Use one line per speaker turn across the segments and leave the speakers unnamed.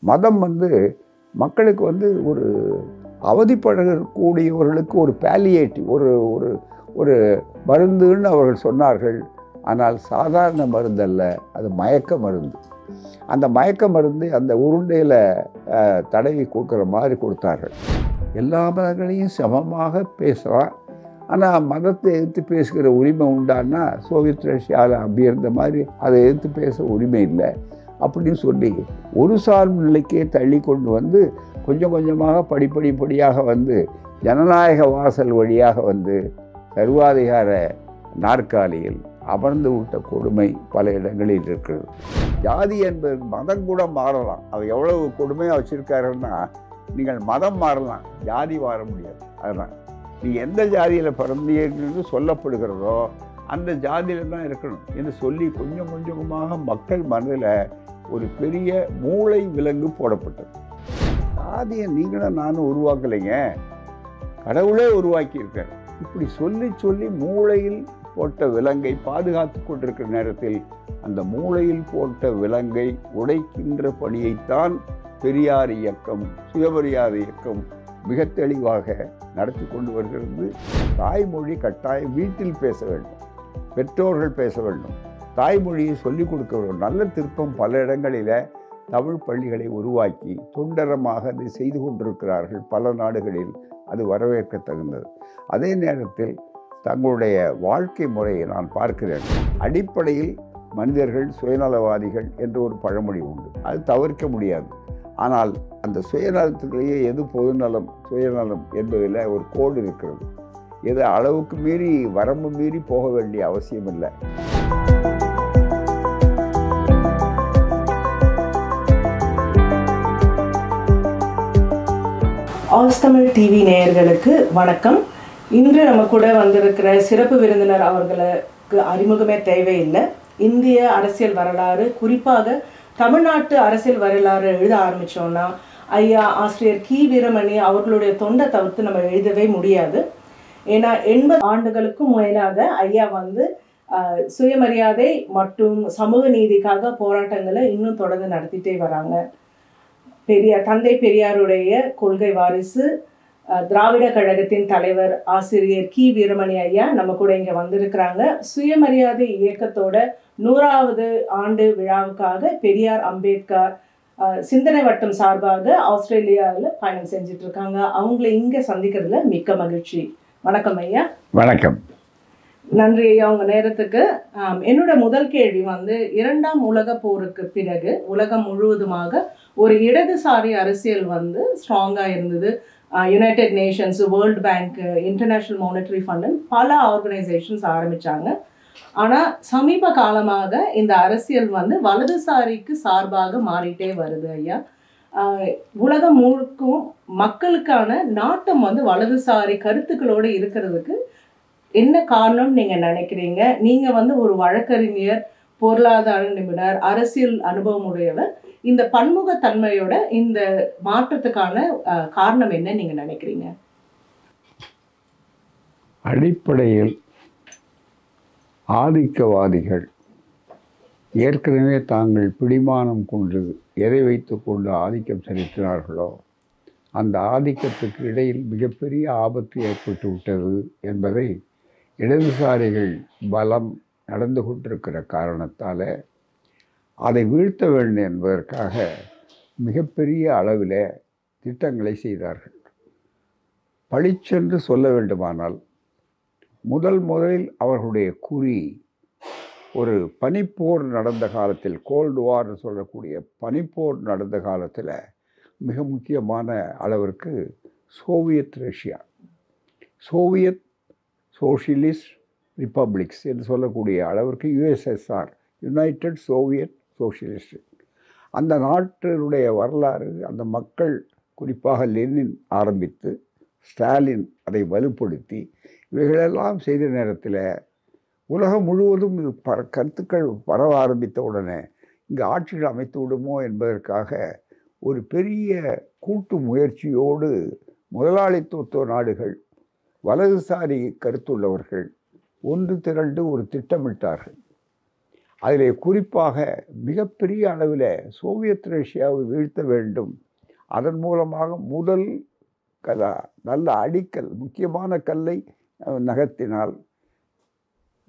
மதம் வந்து மக்களுக்கு வந்து ஒரு அவதிப்படக்கூடியவர்களுக்கு ஒரு பேலியேட்டிவ் ஒரு ஒரு ஒரு மருந்துன்னு அவர்கள் சொன்னார்கள். ஆனால் சாதாரண மருந்து அல்ல, அது மயக்க மருந்து. அந்த மயக்க மருந்து அந்த உருண்டையில் தடவி கொடுக்குற மாதிரி கொடுத்தார்கள். எல்லா மதங்களையும் சமமாக பேசலாம், ஆனால் மதத்தை எதிர்த்து பேசுகிற உரிமை உண்டான்னா சோவியத் ரஷ்யாவில் அப்படி இருந்த மாதிரி அதை எதிர்த்து பேச உரிமை இல்லை அப்படின்னு சொல்லி ஒரு சார்பு நிலைக்கே தள்ளி கொண்டு வந்து கொஞ்சம் கொஞ்சமாக படிப்படியாக வந்து ஜனநாயக வாசல் வழியாக வந்து சர்வாதிகார நாற்காலியில் அமர்ந்து விட்ட கொடுமை பல இடங்களில் இருக்கிறது. ஜாதி என்பது மதம் கூட மாறலாம். அவர் எவ்வளவு கொடுமையாக வச்சுருக்காருன்னா, நீங்கள் மதம் மாறலாம், ஜாதி மாற முடியாது. அதுதான் நீங்கள் எந்த ஜாதியில் பிறந்தீங்கன்னு சொல்லப்படுகிறதோ அந்த ஜாதியில் தான் இருக்கணும் என்று சொல்லி கொஞ்சம் கொஞ்சமாக மக்கள் மனதில் ஒரு பெரிய மூளை விலங்கு போடப்பட்டது. ஜாதியை நீங்களும் நானும் உருவாக்கலைங்க, கடவுளே உருவாக்கியிருக்கார். இப்படி சொல்லி சொல்லி மூளையில் போட்ட விலங்கை பாதுகாத்து கொண்டிருக்கிற நேரத்தில் அந்த மூளையில் போட்ட விலங்கை உடைக்கின்ற பணியைத்தான் பெரியார் இயக்கம், சுயமரியாதை இயக்கம் மிக தெளிவாக நடத்தி கொண்டு வருகிறது. தாய்மொழி கட்டாயம் வீட்டில் பேச வேண்டும், பெற்றோர்கள் பேச வேண்டும், தாய்மொழியை சொல்லிக் கொடுக்க வேண்டும். நல்ல திருப்பம் பல இடங்களில் தமிழ் பள்ளிகளை உருவாக்கி தொண்டரமாக அதை செய்து கொண்டிருக்கிறார்கள் பல நாடுகளில். அது வரவேற்க தகுந்தது. அதே நேரத்தில் தங்களுடைய வாழ்க்கை முறையை நான் பார்க்கிறேன். அடிப்படையில் மனிதர்கள் சுயநலவாதிகள் என்று ஒரு பழமொழி உண்டு, அது தவிர்க்க முடியாது. ஆனால் அந்த சுயநலத்துக்குள்ளேயே எது பொதுநலம் சுயநலம் என்பதில் ஒரு கோடு இருக்கிறது. எது அளவுக்கு மீறி வரம்பு மீறி போக வேண்டிய அவசியம் இல்லை.
ஆல்ஸ் தமிழ் டிவி நேயர்களுக்கு வணக்கம். இன்று நம்ம கூட வந்திருக்கிற சிறப்பு விருந்தினர் அவர்களுக்கு அறிமுகமே தேவையில்லை. இந்திய அரசியல் வரலாறு, குறிப்பாக தமிழ்நாட்டு அரசியல் வரலாறு எழுத ஆரம்பித்தோன்னா ஐயா ஆசிரியர் கி. வீரமணி அவர்களுடைய தொண்டை தவிர்த்து நம்ம எழுதவே முடியாது. ஏன்னா 80 ஆண்டுகளுக்கும் மேலாக ஐயா வந்து சுயமரியாதை மற்றும் சமூக நீதிக்காக போராட்டங்களை இன்னும் தொடர்ந்து நடத்திட்டே வராங்க. தந்தை பெரியாருடைய கொள்கை வாரிசு, திராவிட கழகத்தின் தலைவர் ஆசிரியர் கி. வீரமணி ஐயா நம்ம கூட இங்கே வந்திருக்கிறாங்க. சுயமரியாதை இயக்கத்தோட 100வது ஆண்டு விழாவுக்காக பெரியார் அம்பேத்கர் சிந்தனை வட்டம் சார்பாக ஆஸ்திரேலியாவில் பயணம் செஞ்சுட்டு இருக்காங்க. அவங்களை இங்கே சந்திக்கிறதுல மிக்க மகிழ்ச்சி. வணக்கம் ஐயா.
வணக்கம்.
நன்றி ஐயா உங்க நேரத்துக்கு. என்னோட முதல் கேள்வி வந்து, 2ஆம் உலக போருக்கு பிறகு உலகம் முழுவதுமாக ஒரு இடதுசாரி அரசியல் வந்து ஸ்ட்ராங்காக இருந்தது. United Nations, world bank, international monetary fund பல ஆர்கனைசேஷன்ஸ் ஆரம்பித்தாங்க. ஆனால் சமீப காலமாக இந்த அரசியல் வந்து வலதுசாரிக்கு சார்பாக மாறிட்டே வருது ஐயா. உலகம் முழுக்கும் மக்களுக்கான நாட்டம் வந்து வலதுசாரி கருத்துக்களோடு இருக்கிறதுக்கு என்ன காரணம் நீங்கள் நினைக்கிறீங்க? நீங்கள் வந்து ஒரு வழக்கறிஞர், பொருளாதார நிபுணர், அரசியல் அனுபவம் உடையவர். இந்த பன்முகத்தன்மையோட இந்த மாற்றத்துக்கான காரணம் என்ன நீங்க நினைக்கிறீங்க?
அடிப்படையில் ஆதிக்கவாதிகள் ஏற்கனவே தாங்கள் பிடிமானம் கொண்டு எதை வைத்து கொண்டு ஆதிக்கம் செலுத்தினார்களோ அந்த ஆதிக்கத்துக்கு இடையில் மிகப்பெரிய ஆபத்து ஏற்பட்டு விட்டது என்பதை இடதுசாரிகள் பலம் நடந்து கொண்டிருக்கிற காரணத்தால் அதை வீழ்த்த வேண்டும் என்பதற்காக மிகப்பெரிய அளவில் திட்டங்களை செய்தார்கள். பளிச்சென்று சொல்ல வேண்டுமானால் முதலில் அவர்களுடைய குறி ஒரு பனிப்போர் நடந்த காலத்தில், கோல்டு வார்னு சொல்லக்கூடிய பனிப்போர் நடந்த காலத்தில் மிக முக்கியமான அளவிற்கு Soviet Russia, Soviet socialist republics என்று சொல்லக்கூடிய அளவிற்கு யுஎஸ்எஸ்ஆர், யுனைடெட் சோவியத் சோஷியலிஸ்ட், அந்த நாட்டினுடைய வரலாறு, அந்த மக்கள், குறிப்பாக லெனின் ஆரம்பித்து ஸ்டாலின் அதை வலுப்படுத்தி இவைகளெல்லாம் செய்த நேரத்தில் உலகம் முழுவதும் இது கருத்துக்கள் பரவ ஆரம்பித்த உடனே இங்கு ஆட்சிகள் அமைத்து விடுமோ என்பதற்காக ஒரு பெரிய கூட்டு முயற்சியோடு முதலாளித்துவ நாடுகள், வலதுசாரி கருத்துள்ளவர்கள் ஒன்று திரண்டு ஒரு திட்டமிட்டார்கள். அதிலே குறிப்பாக மிகப்பெரிய அளவில் சோவியத் ரஷ்யாவை வீழ்த்த வேண்டும், அதன் மூலமாக முதல் நல்ல அடிக்கல், முக்கியமான கல்லை நகர்த்தினால்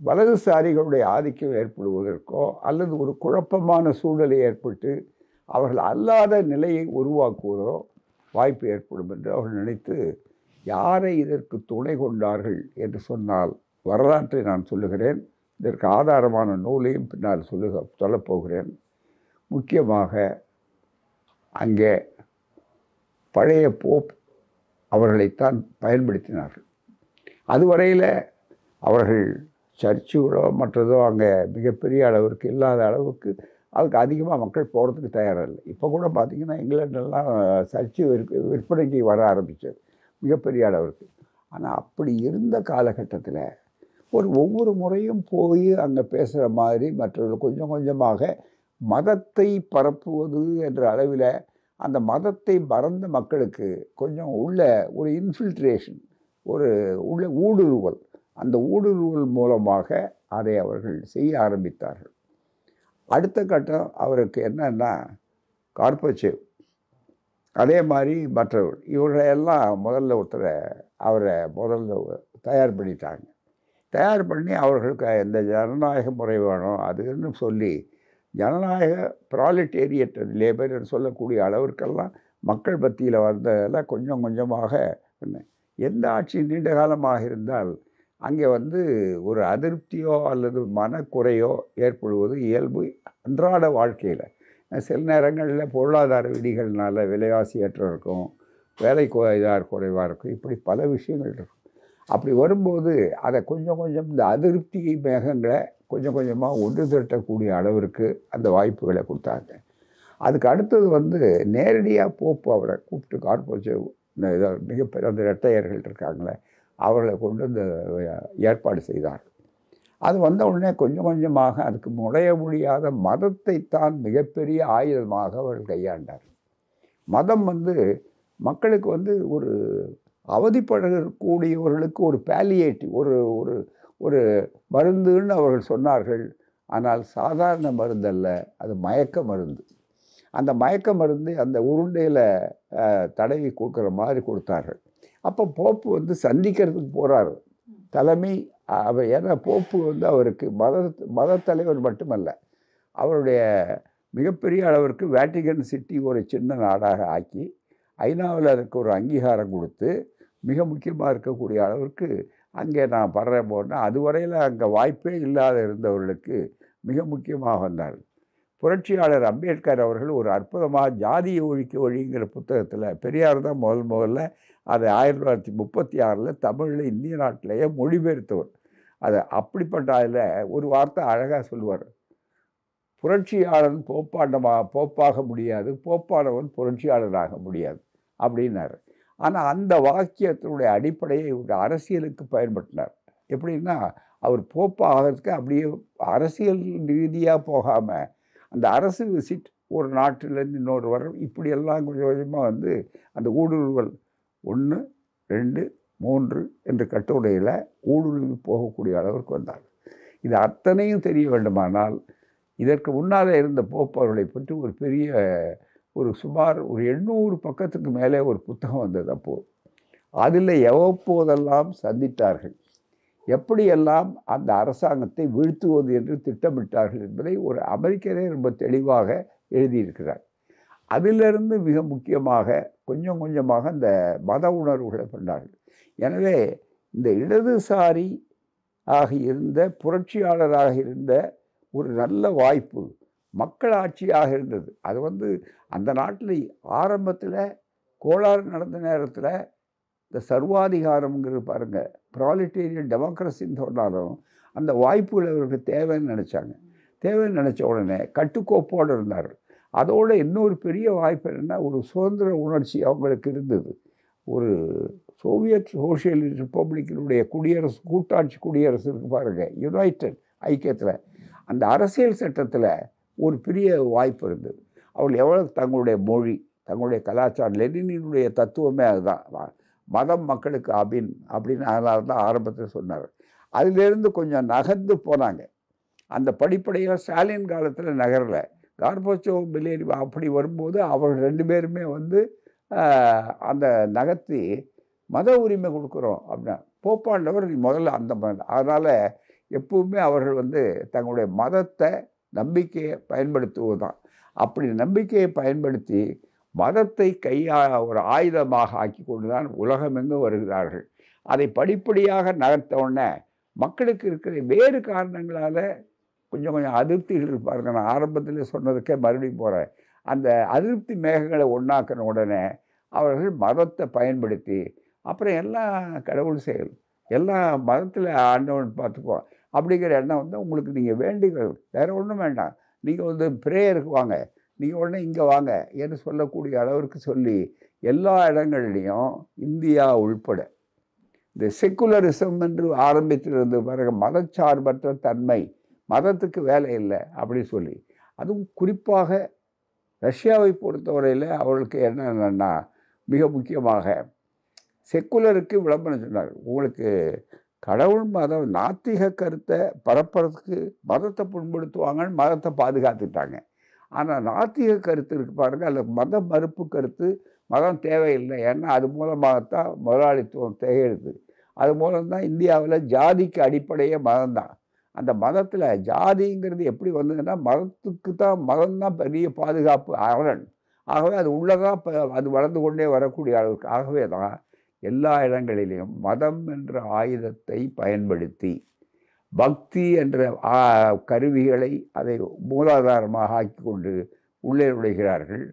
வலதுசாரிகளுடைய ஆதிக்கம் ஏற்படுவதற்கோ அல்லது ஒரு குழப்பமான சூழலை ஏற்பட்டு அவர்கள் அல்லாத நிலையை உருவாக்குவதோ வாய்ப்பு ஏற்படும் என்று அவர்கள் நினைத்து யாரை இதற்கு துணை கொண்டார்கள் என்று சொன்னால் வரலாற்றை நான் சொல்லுகிறேன். இதற்கு ஆதாரமான நூலையும் பின்னால் சொல்லப்போகிறேன். முக்கியமாக அங்கே பழைய போப் அவர்களைத்தான் பயன்படுத்தினார்கள். அதுவரையில் அவர்கள் சர்ச்சுகளோ மற்றதோ அங்கே மிகப்பெரிய அளவிற்கு இல்லாத அளவுக்கு அதுக்கு அதிகமாக மக்கள் போகிறதுக்கு தயாராக இல்லை. இப்போ கூட பார்த்திங்கன்னா இங்கிலாண்டெல்லாம் சர்ச்சு விற்பனைக்கு வர ஆரம்பித்தது மிகப்பெரிய அளவிற்கு. ஆனால் அப்படி இருந்த காலகட்டத்தில் ஒவ்வொரு முறையும் போய் அங்கே பேசுகிற மாதிரி மற்றவர்கள் கொஞ்சம் கொஞ்சமாக மதத்தை பரப்புவது என்ற அளவில் அந்த மதத்தை மறந்த மக்களுக்கு கொஞ்சம் உள்ள ஒரு இன்ஃபில்ட்ரேஷன், உள்ள ஊடுருவல், அந்த ஊடுருவல் மூலமாக அதை அவர்கள் செய்ய ஆரம்பித்தார்கள். அடுத்த கட்டம் அவருக்கு என்னன்னா கார்பச்சேவ், அதே மாதிரி மற்றவர்கள், இவர்களெல்லாம் அவரை முதல்ல தயார் பண்ணிட்டாங்க. தயார் பண்ணி அவர்களுக்கு இந்த ஜனநாயக முறை வேணும் அதுன்னு சொல்லி ஜனநாயக ப்ராலிட்டேரியட் லேபர் என்று சொல்லக்கூடிய அளவிற்கெல்லாம் மக்கள் மத்தியில் வந்ததெல்லாம் கொஞ்சம் கொஞ்சமாக எந்த ஆட்சி நீண்ட காலமாக இருந்தால் அங்கே ஒரு அதிருப்தியோ அல்லது மனக்குறையோ ஏற்படுவது இயல்பு அன்றாட வாழ்க்கையில். சில நேரங்களில் பொருளாதார விதிகள்னால விலைவாசி ஏற்றம் இருக்கும், வேலை குறைவாக இருக்கும், இப்படி பல விஷயங்கள் இருக்கும். அப்படி வரும்போது அதை கொஞ்சம் கொஞ்சம் இந்த அதிருப்தி மேகங்களை கொஞ்சம் கொஞ்சமாக ஒன்று திரட்டக்கூடிய அளவிற்கு அந்த வாய்ப்புகளை கொடுத்தாங்க. அதுக்கு அடுத்தது நேரடியாக போப்பு அவரை கூப்பிட்டு கார்பச்சேவ் இந்த மிகப்பெரிய அந்த இரட்டையர்கள் இருக்காங்களே அவர்களை கொண்டு இந்த ஏற்பாடு செய்தார். அது வந்த உடனே கொஞ்சம் கொஞ்சமாக அதுக்கு நுழைய முடியாத மதத்தைத்தான் மிகப்பெரிய ஆயுதமாக அவர்கள் கையாண்டார். மதம் மக்களுக்கு ஒரு அவதிப்படக்கூடியவர்களுக்கு ஒரு பேலியேட்டிவ், ஒரு மருந்துன்னு அவர்கள் சொன்னார்கள். ஆனால் சாதாரண மருந்தல்ல, அது மயக்க மருந்து. அந்த மயக்க மருந்து அந்த உருண்டையில் தடவி கொடுக்குற மாதிரி கொடுத்தார்கள். அப்போ போப்பு சந்திக்கிறதுக்கு போகிறார் தலைமை. ஏன்னா போப்பு அவருக்கு மத தலைவர் மட்டுமல்ல, அவருடைய மிகப்பெரிய அளவிற்கு வேட்டிகன் சிட்டி ஒரு சின்ன நாடாக ஆக்கி ஐநாவில் அதுக்கு ஒரு அங்கீகாரம் கொடுத்து மிக முக்கியமாக இருக்கக்கூடிய அளவிற்கு அங்கே நான் படுறேன் போனால் அதுவரையில் அங்கே வாய்ப்பே இல்லாத இருந்தவர்களுக்கு மிக முக்கியமாக வந்தார். புரட்சியாளர் அம்பேத்கர் அவர்கள் ஒரு அற்புதமாக ஜாதிய ஒழிக்க ஒழிங்கிற புத்தகத்தில் பெரியார் தான் முதல்ல அதை 1936 தமிழில் இந்திய நாட்டிலேயே மொழிபெயர்த்தவர். அதை அப்படிப்பட்ட அதில் ஒரு வார்த்தை அழகாக சொல்லுவார், புரட்சியாளன் போப்பாக முடியாது, போப்பானவன் புரட்சியாளராக முடியாது அப்படின்னார். ஆனால் அந்த வாக்கியத்தினுடைய அடிப்படையை இவர் அரசியலுக்கு பயன்படுத்தினார். எப்படின்னா அவர் போப்பாகிறதுக்கு அப்படியே அரசியல் ரீதியாக போகாமல் அந்த அரசு விசிட் ஒரு நாட்டிலேருந்து இன்னொரு வரும் இப்படியெல்லாம் கொஞ்சம் கொஞ்சமாக அந்த ஊடுருவல் 1, 2, 3 என்ற கட்டுரையில் ஊடுருவி போகக்கூடிய அளவிற்கு வந்தார். இது அத்தனையும் தெரிய வேண்டுமானால் இதற்கு முன்னால் இருந்த போப்பவர்களை பற்றி ஒரு பெரிய சுமார் 800 பக்கத்துக்கு மேலே ஒரு புத்தகம் வந்தது. அப்போது அதில் எவ்வப்போதெல்லாம் சந்தித்தார்கள், எப்படியெல்லாம் அந்த அரசாங்கத்தை வீழ்த்துவது என்று திட்டமிட்டார்கள் என்பதை ஒரு அமெரிக்கரே ரொம்ப தெளிவாக எழுதியிருக்கிறார். அதிலிருந்து மிக முக்கியமாக கொஞ்சம் கொஞ்சமாக அந்த மத உணர்வுகளை பண்ணார்கள். எனவே இந்த இடதுசாரி இருந்த புரட்சியாளராக இருந்த ஒரு நல்ல வாய்ப்பு மக்களாட்சியாக இருந்தது. அது அந்த நாட்டில் ஆரம்பத்தில் கோளாறு நடந்த நேரத்தில் இந்த சர்வாதிகாரம்ங்கிறது பாருங்கள், ப்ராலிட்டேரியன் டெமோக்ரஸின்னு சொன்னாலும் அந்த வாய்ப்புகள் அவருக்கு தேவைன்னு நினச்ச உடனே கட்டுக்கோப்போடு இருந்தார். அதோடு இன்னொரு பெரிய வாய்ப்பு என்னென்னா ஒரு சுதந்திர உணர்ச்சி அவங்களுக்கு இருந்தது. ஒரு சோவியத் சோசியலிஸ்ட் ரிப்பப்ளிக்கினுடைய கூட்டாட்சி குடியரசு இருக்கு பாருங்கள், யுனைடெட் ஐக்கியத்தில் அந்த அரசியல் சட்டத்தில் ஒரு பெரிய வாய்ப்பு இருந்தது. அவர்கள் எவ்வளோ தங்களுடைய மொழி, தங்களுடைய கலாச்சாரம், லெனினுடைய தத்துவமே அதுதான், மதம் மக்களுக்கு அப்படின்னு அதனால தான் ஆரம்பத்தில் சொன்னார். அதிலிருந்து கொஞ்சம் நகர்ந்து போனாங்க. அந்த படிப்படியாக ஸ்டாலின் காலத்தில் நகரலை. கார்பச்சோவ், பெலேரிவ் அப்படி வரும்போது அவர்கள் 2 பேருமே வந்து அந்த நகர்த்தி மத உரிமை கொடுக்குறோம் அப்படின்னா போப்பாண்டவர் முதல்ல அந்த அதனால் எப்பவுமே அவர்கள் வந்து தங்களுடைய மதத்தை, நம்பிக்கையை பயன்படுத்துவது தான். அப்படி நம்பிக்கையை பயன்படுத்தி மதத்தை ஒரு ஆயுதமாக ஆக்கி கொண்டு தான் உலகமெங்கும் வருகிறார்கள். அதை படிப்படியாக நகர்த்த உடனே மக்களுக்கு இருக்கிற வேறு காரணங்களால் கொஞ்சம் கொஞ்சம் அதிருப்திகள் இருப்பாருங்க. நான் ஆரம்பத்தில் சொன்னதுக்கே மறுபடியும் போகிறேன். அந்த அதிருப்தி மேகங்களை ஒன்றாக்கின உடனே அவர்கள் மதத்தை பயன்படுத்தி அப்புறம் எல்லாம் கடவுள் செயல், எல்லாம் மதத்தில் ஆண்டவன் பார்த்துக்குவோம் அப்படிங்கிற எண்ணம் வந்து உங்களுக்கு நீங்கள் வேண்டிகள் வேறு ஒன்றும் வேண்டாம், நீங்கள் வந்து ப்ரேயருக்கு வாங்க, நீங்கள் உடனே இங்கே வாங்க என்று சொல்லக்கூடிய அளவிற்கு சொல்லி எல்லா இடங்கள்லையும் இந்தியா உள்பட இந்த செக்குலரிசம் என்று ஆரம்பித்திருந்த பிறகு மதச்சார்பற்ற தன்மை, மதத்துக்கு வேலை இல்லை அப்படின்னு சொல்லி, அதுவும் குறிப்பாக ரஷ்யாவை பொறுத்தவரையில் அவர்களுக்கு என்னென்னா மிக முக்கியமாக செக்குலருக்கு விளம்பரம் சொன்னார். உங்களுக்கு கடவுள் மதம் நாத்திக கருத்தை பரப்புறதுக்கு மதத்தை புண்படுத்துவாங்கன்னு மதத்தை பாதுகாத்துட்டாங்க. ஆனால் நாத்திக கருத்து இருக்கு பாருங்கள், அதில் மத மறுப்பு கருத்து, மதம் தேவையில்லை, ஏன்னா அது மூலமாகத்தான் முதலாளித்துவம் தேவைப்படுது. அது மூலம்தான் இந்தியாவில் ஜாதிக்கு அடிப்படையே மதம்தான். அந்த மதத்தில் ஜாதிங்கிறது எப்படி வந்ததுன்னா மதத்துக்கு தான், மதம்தான் பெரிய பாதுகாப்பு அரண். ஆகவே அது உள்ளதாக அது வளர்ந்து கொண்டே வரக்கூடிய அளவுக்கு. ஆகவே தான் எல்லா இடங்களிலும் மதம் என்ற ஆயுதத்தை பயன்படுத்தி பக்தி என்ற கருவிகளை அதை மூலாதாரமாக ஆக்கி கொண்டு உள்ளே நுழைகிறார்கள்.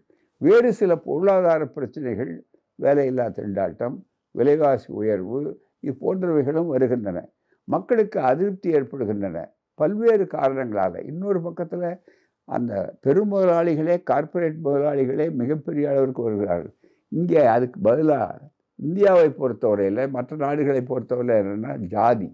வேறு சில பொருளாதார பிரச்சனைகள், வேலையில்லா திண்டாட்டம், விலைவாசி உயர்வு, இது போன்றவைகளும் வருகின்றன. மக்களுக்கு அதிருப்தி ஏற்படுகின்றன பல்வேறு காரணங்களால். இன்னொரு பக்கத்தில் அந்த பெருமுதலாளிகளே, கார்ப்பரேட் முதலாளிகளே மிகப்பெரிய அளவிற்கு வருகிறார்கள். இங்கே அதுக்கு பதிலாக இந்தியாவை பொறுத்தவரையில், மற்ற நாடுகளை பொறுத்தவரையில் என்னென்னா ஜாதி,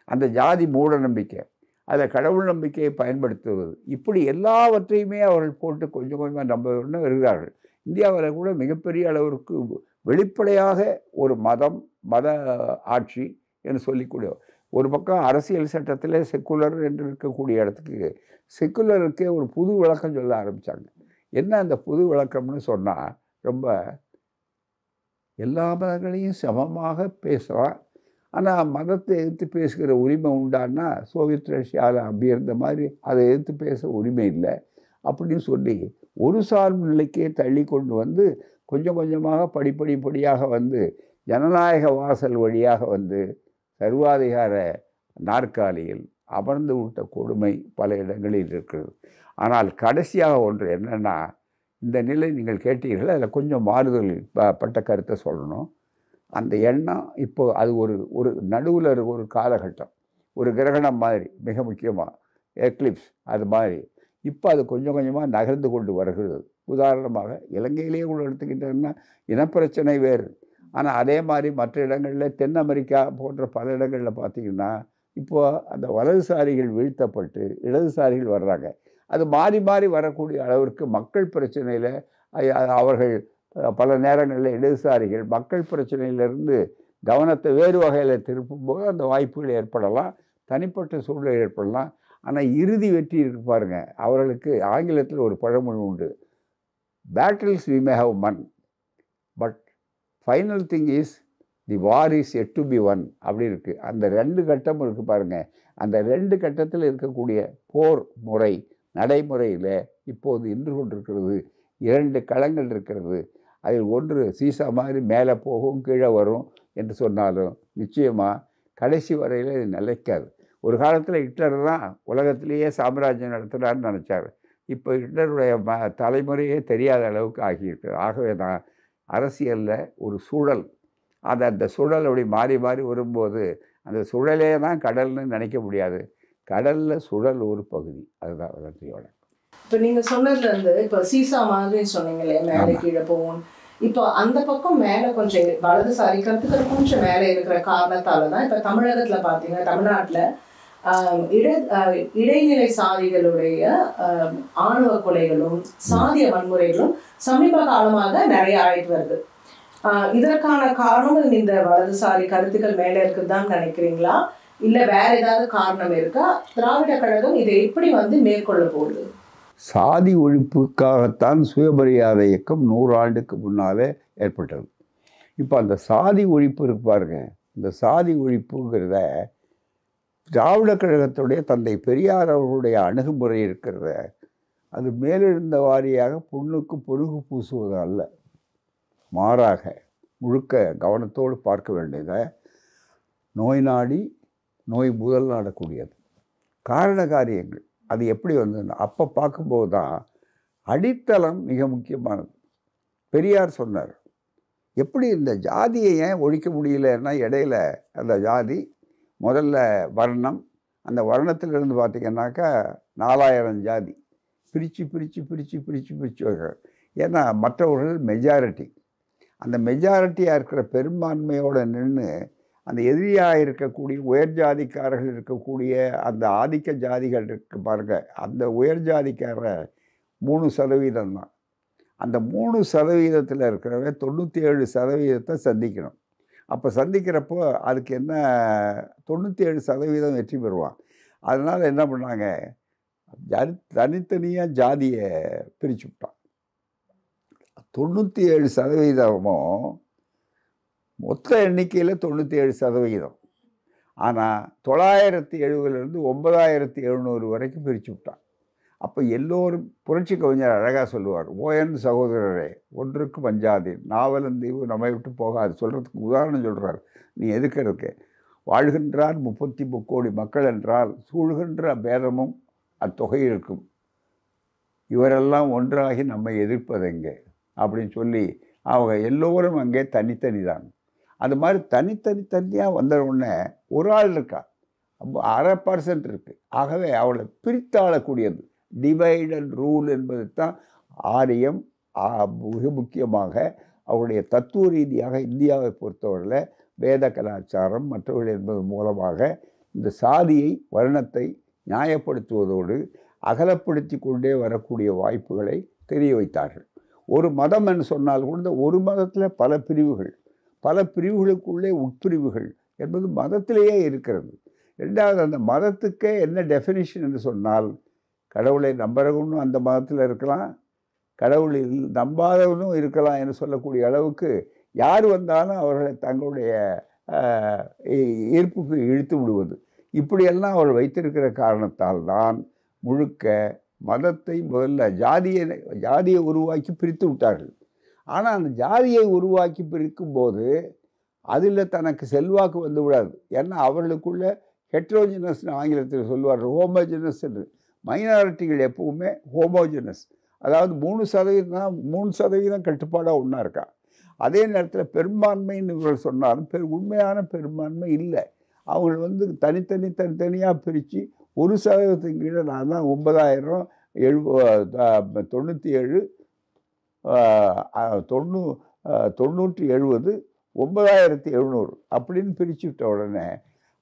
அந்த ஜாதி மூட நம்பிக்கை, அதை கடவுள் நம்பிக்கையை பயன்படுத்துவது, இப்படி எல்லாவற்றையுமே அவர்கள் போட்டு கொஞ்சம் கொஞ்சமாக நம்ப வருகிறார்கள். இந்தியாவில் கூட மிகப்பெரிய அளவிற்கு வெளிப்படையாக ஒரு மத ஆட்சி என்று சொல்லிக்கூடிய ஒரு பக்கம் அரசியல் சட்டத்தில் செக்குலர் என்று இருக்கக்கூடிய இடத்துக்கு செக்குலருக்கே ஒரு புது விளக்கம் சொல்ல ஆரம்பித்தாங்க. என்ன அந்த புது விளக்கம்னு சொன்னால், ரொம்ப எல்லா மதங்களையும் சமமாக பேசலாம், ஆனால் மதத்தை எதிர்த்து பேசுகிற உரிமை உண்டான்னா சோவியத் ரஷ்யாவில் அப்படி இருந்த மாதிரி அதை எதிர்த்து பேச உரிமை இல்லை அப்படின்னு சொல்லி ஒரு சார்பு நிலைக்கே தள்ளி கொண்டு வந்து கொஞ்சம் கொஞ்சமாக படிப்படியாக வந்து ஜனநாயக வாசல் வழியாக வந்து சர்வாதிகார நாற்காலியில் அமர்ந்து விட்ட கொடுமை பல இடங்களில் இருக்கிறது. ஆனால் கடைசியாக ஒன்று என்னென்னா, இந்த நிலை நீங்கள் கேட்டீர்கள், அதில் கொஞ்சம் மாறுதல் பட்ட கருத்தை சொல்லணும். அந்த எண்ணம் இப்போ அது ஒரு நடுவில் ஒரு காலகட்டம், ஒரு கிரகணம் மாதிரி, மிக முக்கியமாக எக்லிப்ஸ் அது மாதிரி இப்போ அது கொஞ்சம் கொஞ்சமாக நகர்ந்து கொண்டு வருகிறது. உதாரணமாக இலங்கையிலேயே கூட எடுத்துக்கிட்டோம்னா இனப்பிரச்சனை வேறு, ஆனால் அதே மாதிரி மற்ற இடங்களில் தென் அமெரிக்கா போன்ற பல இடங்களில் பார்த்திங்கன்னா இப்போது அந்த வலதுசாரிகள் வீழ்த்தப்பட்டு இடதுசாரிகள் வர்றாங்க. அது மாறி மாறி வரக்கூடிய அளவிற்கு மக்கள் பிரச்சனையில் அவர்கள் பல நேரங்களில் இடதுசாரிகள் மக்கள் பிரச்சனையிலிருந்து கவனத்தை வேறு வகையில் திருப்பும்போது அந்த வாய்ப்புகள் ஏற்படலாம், தனிப்பட்ட சூழ்நிலை ஏற்படலாம். ஆனால் இறுதி வெற்றி இருக்கு பாருங்கள், அவர்களுக்கு ஆங்கிலத்தில் ஒரு பழமொழி உண்டு, battles we may have won but final thing is the war is yet to be won அப்படி இருக்குது. அந்த 2 கட்டம் இருக்குது பாருங்கள். அந்த 2 கட்டத்தில் இருக்கக்கூடிய போர் முறை நடைமுறையில் இப்போது இன்று கொண்டிருக்கிறது. 2 களங்கள் இருக்கிறது. அதில் ஒன்று சீசா மாதிரி மேலே போகும் கீழே வரும் என்று சொன்னாலும் நிச்சயமாக கடைசி வரையில் இது நிலைக்காது. ஒரு காலத்தில் ஹிட்லர் தான் உலகத்திலேயே சாம்ராஜ்யம் நடத்துகிறான்னு நினச்சார். இப்போ ஹிட்லருடைய தலைமுறையே தெரியாத அளவுக்கு ஆகியிருக்கிறது. ஆகவே தான் அரசியலில் ஒரு சுழல், அந்த சுழல் அப்படி மாறி மாறி வரும்போது அந்த சுழலே தான் கடல்னு நினைக்க முடியாது. கடலில் சுழல் ஒரு பகுதி, அதுதான் வெற்றியோட.
இப்போ நீங்கள் சொன்னதுலேருந்து இப்போ சீசா மாதிரி சொன்னீங்க இல்லையா, மேலே கீழே போகும். இப்போ அந்த பக்கம் மேலே கொஞ்சம் வலதுசாரி கருத்துக்கள் கொஞ்சம் மேலே இருக்கிற காரணத்தால் தான் இப்போ தமிழகத்தில் பார்த்தீங்கன்னா, தமிழ்நாட்டில் இடைநிலை சாதிகளுடைய ஆணவ கொலைகளும் சாதிய வன்முறைகளும் சமீப காலமாக நிறைய ஆயிட்டு வருது. இதற்கான காரணம் இந்த வலதுசாரி கருத்துக்கள் மேலே இருக்குதுதான் நினைக்கிறீங்களா, இல்லை வேற ஏதாவது காரணம் இருக்கா? திராவிட கழகம் இதை எப்படி மேற்கொள்ள போகுது?
சாதி ஒழிப்புக்காகத்தான் சுயமரியாதை இயக்கம் 100 ஆண்டுக்கு முன்னாலே ஏற்பட்டது. இப்போ அந்த சாதி ஒழிப்பு இருக்கு பாருங்க, இந்த சாதி ஒழிப்புங்கிறத திராவிட கழகத்துடைய தந்தை பெரியார் அவர்களுடைய அணுகுமுறை இருக்கிறத, அது மேலெழுந்த வாரியாக புண்ணுக்கு பொருகு பூசுவது அல்ல, மாறாக முழுக்க கவனத்தோடு பார்க்க வேண்டியதை நோய் நாடி நோய் முதல் நாடக்கூடியது. காரண காரியங்கள் அது எப்படி வந்ததுன்னா அப்போ பார்க்கும்போது தான் அடித்தளம் மிக முக்கியமானது. பெரியார் சொன்னார், எப்படி இந்த ஜாதியை ஏன் ஒழிக்க முடியலன்னா, இடையில அந்த ஜாதி முதல்ல வர்ணம், அந்த வர்ணத்திலிருந்து பார்த்திங்கன்னாக்கா 4000 ஜாதி பிரித்து பிரித்து பிரித்து பிரித்து பிரித்து வைக்கிறார். ஏன்னா மற்றவர்கள் மெஜாரிட்டி, அந்த மெஜாரிட்டியாக இருக்கிற பெரும்பான்மையோடு நின்று அந்த எதிரியாக இருக்கக்கூடிய உயர் ஜாதிக்காரர்கள் இருக்கக்கூடிய அந்த ஆதிக்க ஜாதிகள் இருக்கு பாருங்க, அந்த உயர் ஜாதிக்கார 3% தான். அந்த 3%த்தில் இருக்கிறவன் 97% சந்திக்கணும். அப்போ சந்திக்கிறப்போ அதுக்கு என்ன 97% வெற்றி பெறுவான். அதனால் என்ன பண்ணாங்க, தனித்தனியாக ஜாதியை பிரித்து விட்டான். 97%மும் மொத்த எண்ணிக்கையில் 97%. ஆனால் 970லேருந்து 9700 வரைக்கும் பிரித்து விட்டான். அப்போ எல்லோரும் புரட்சி கவிஞர் அழகாக சொல்லுவார், ஓஎன் சகோதரரே ஒன்றுக்கு பஞ்சாதீர், நாவலந்தீவு நம்மை விட்டு போகாது. சொல்கிறதுக்கு உதாரணம் சொல்கிறார். நீ எதுக்கு இருக்க, வாழ்கின்றார் 33 கோடி மக்கள் என்றால் சூழ்கின்ற பேதமும் அத்தொகை இருக்கும், இவரெல்லாம் ஒன்றாகி நம்மை எதிர்ப்பதெங்கே அப்படின்னு சொல்லி அவங்க எல்லோரும் அங்கே தனித்தனி தான். அது மாதிரி தனித்தனியாக வந்த உடனே ஒரு ஆள் இருக்கா, 0.5% இருக்குது. ஆகவே அவளை பிரித்தாளக்கூடியது டிவைட் அண்ட் ரூல் என்பது தான் ஆரியம் மிக முக்கியமாக அவருடைய தத்துவ ரீதியாக இந்தியாவை பொறுத்தவரையில் வேத கலாச்சாரம் மற்றவர்கள் என்பது மூலமாக இந்த சாதியை வருணத்தை நியாயப்படுத்துவதோடு அகலப்படுத்தி கொண்டே வரக்கூடிய வாய்ப்புகளை தெரிய வைத்தார்கள். ஒரு மதம் என்று சொன்னால் கூட ஒரு மதத்தில் பல பிரிவுகள், பல பிரிவுகளுக்குள்ளே உட்பிரிவுகள் என்பது மதத்திலேயே இருக்கிறது. ரெண்டாவது, அந்த மதத்துக்கே என்ன டெஃபினிஷன் என்று சொன்னால், கடவுளை நம்புறவனும் அந்த மதத்தில் இருக்கலாம், கடவுளில் நம்பாதவனும் இருக்கலாம் என்று சொல்லக்கூடிய அளவுக்கு யார் வந்தாலும் அவர்களை தங்களுடைய ஈர்ப்புக்கு இழுத்து விடுவது, இப்படியெல்லாம் அவர் வைத்திருக்கிற காரணத்தால் தான் முழுக்க மதத்தை முதல்ல ஜாதியை உருவாக்கி பிரித்து விட்டார்கள். ஆனால் அந்த ஜாதியை உருவாக்கி பிரிக்கும்போது அதில் தனக்கு செல்வாக்கு வந்து விடாது. ஏன்னா அவர்களுக்குள்ள ஹெட்ரோஜினஸ்னு ஆங்கிலத்தில் சொல்லுவார், ஹோமோஜினஸ் என்று. மைனாரிட்டிகள் எப்பவுமே ஹோமோஜினஸ், அதாவது 3% தான், 3% கட்டுப்பாடாக ஒன்றா இருக்கா. அதே நேரத்தில் பெரும்பான்மைன்னு இவர்கள் சொன்னாலும் உண்மையான பெரும்பான்மை இல்லை. அவங்க தனித்தனியாக பிரித்து 1% கீழே நான் தான் 9097 9700 அப்படின்னு பிரித்து விட்ட உடனே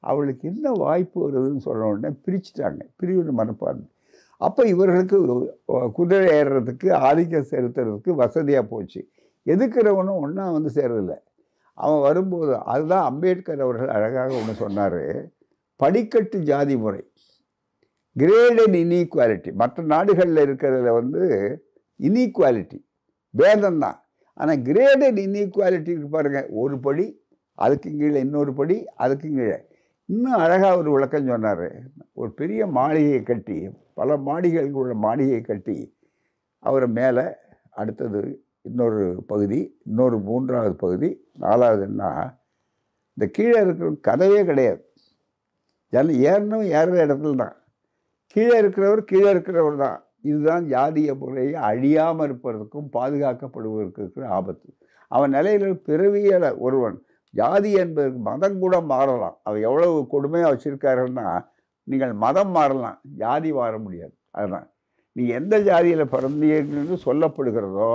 அவளுக்கு என்ன வாய்ப்பு வருதுன்னு சொன்ன உடனே பிரிச்சுட்டாங்க, பிரிவு மனப்பான்மை. அப்போ இவர்களுக்கு குதிரை ஏறுறதுக்கு ஆதிக்கம் செலுத்துறதுக்கு வசதியாக போச்சு. எதுக்கிறவனும் ஒன்றா சேர்றதில்லை. அவன் வரும்போது அதுதான் அம்பேத்கர் அவர்கள் அழகாக ஒன்று சொன்னார், படிக்கட்டு ஜாதி முறை, கிரேட் அண்ட் இன்ஈக்வாலிட்டி. மற்ற நாடுகளில் இருக்கிறதுல இன்ஈக்வாலிட்டி பேதம்தான். ஆனால் கிரேட் அண்ட் இன்ஈக்வாலிட்டி இருக்கு பாருங்கள், ஒரு படி அதுக்கு கீழே இன்னொரு படி அதுக்கு கீழே. இன்னும் அழகாக ஒரு விளக்கம் சொன்னார். ஒரு பெரிய மாளிகையை கட்டி, பல மாடிகளுக்கு உள்ள மாளிகையை கட்டி, அவரை மேலே அடுத்தது இன்னொரு பகுதி, இன்னொரு 3வது பகுதி, 4வதுன்னா இந்த கீழே இருக்கிற கதவே கிடையாது. ஏறணும் ஏறுற இடத்துல தான், கீழே இருக்கிறவர் தான். இதுதான் ஜாதிய முறையை அழியாமல் இருப்பதற்கும் பாதுகாக்கப்படுவதற்கு இருக்கிற ஆபத்து. அவன் நிலையில் பிறவியல ஒருவன் ஜாதி என்பதற்கு மதம் கூட மாறலாம். அவன் எவ்வளவு கொடுமையாக வச்சுருக்காருன்னா, நீங்கள் மதம் மாறலாம், ஜாதி மாற முடியாது. அதுதான் நீ எந்த ஜாதியில் பிறந்தீங்கன்னு சொல்லப்படுகிறதோ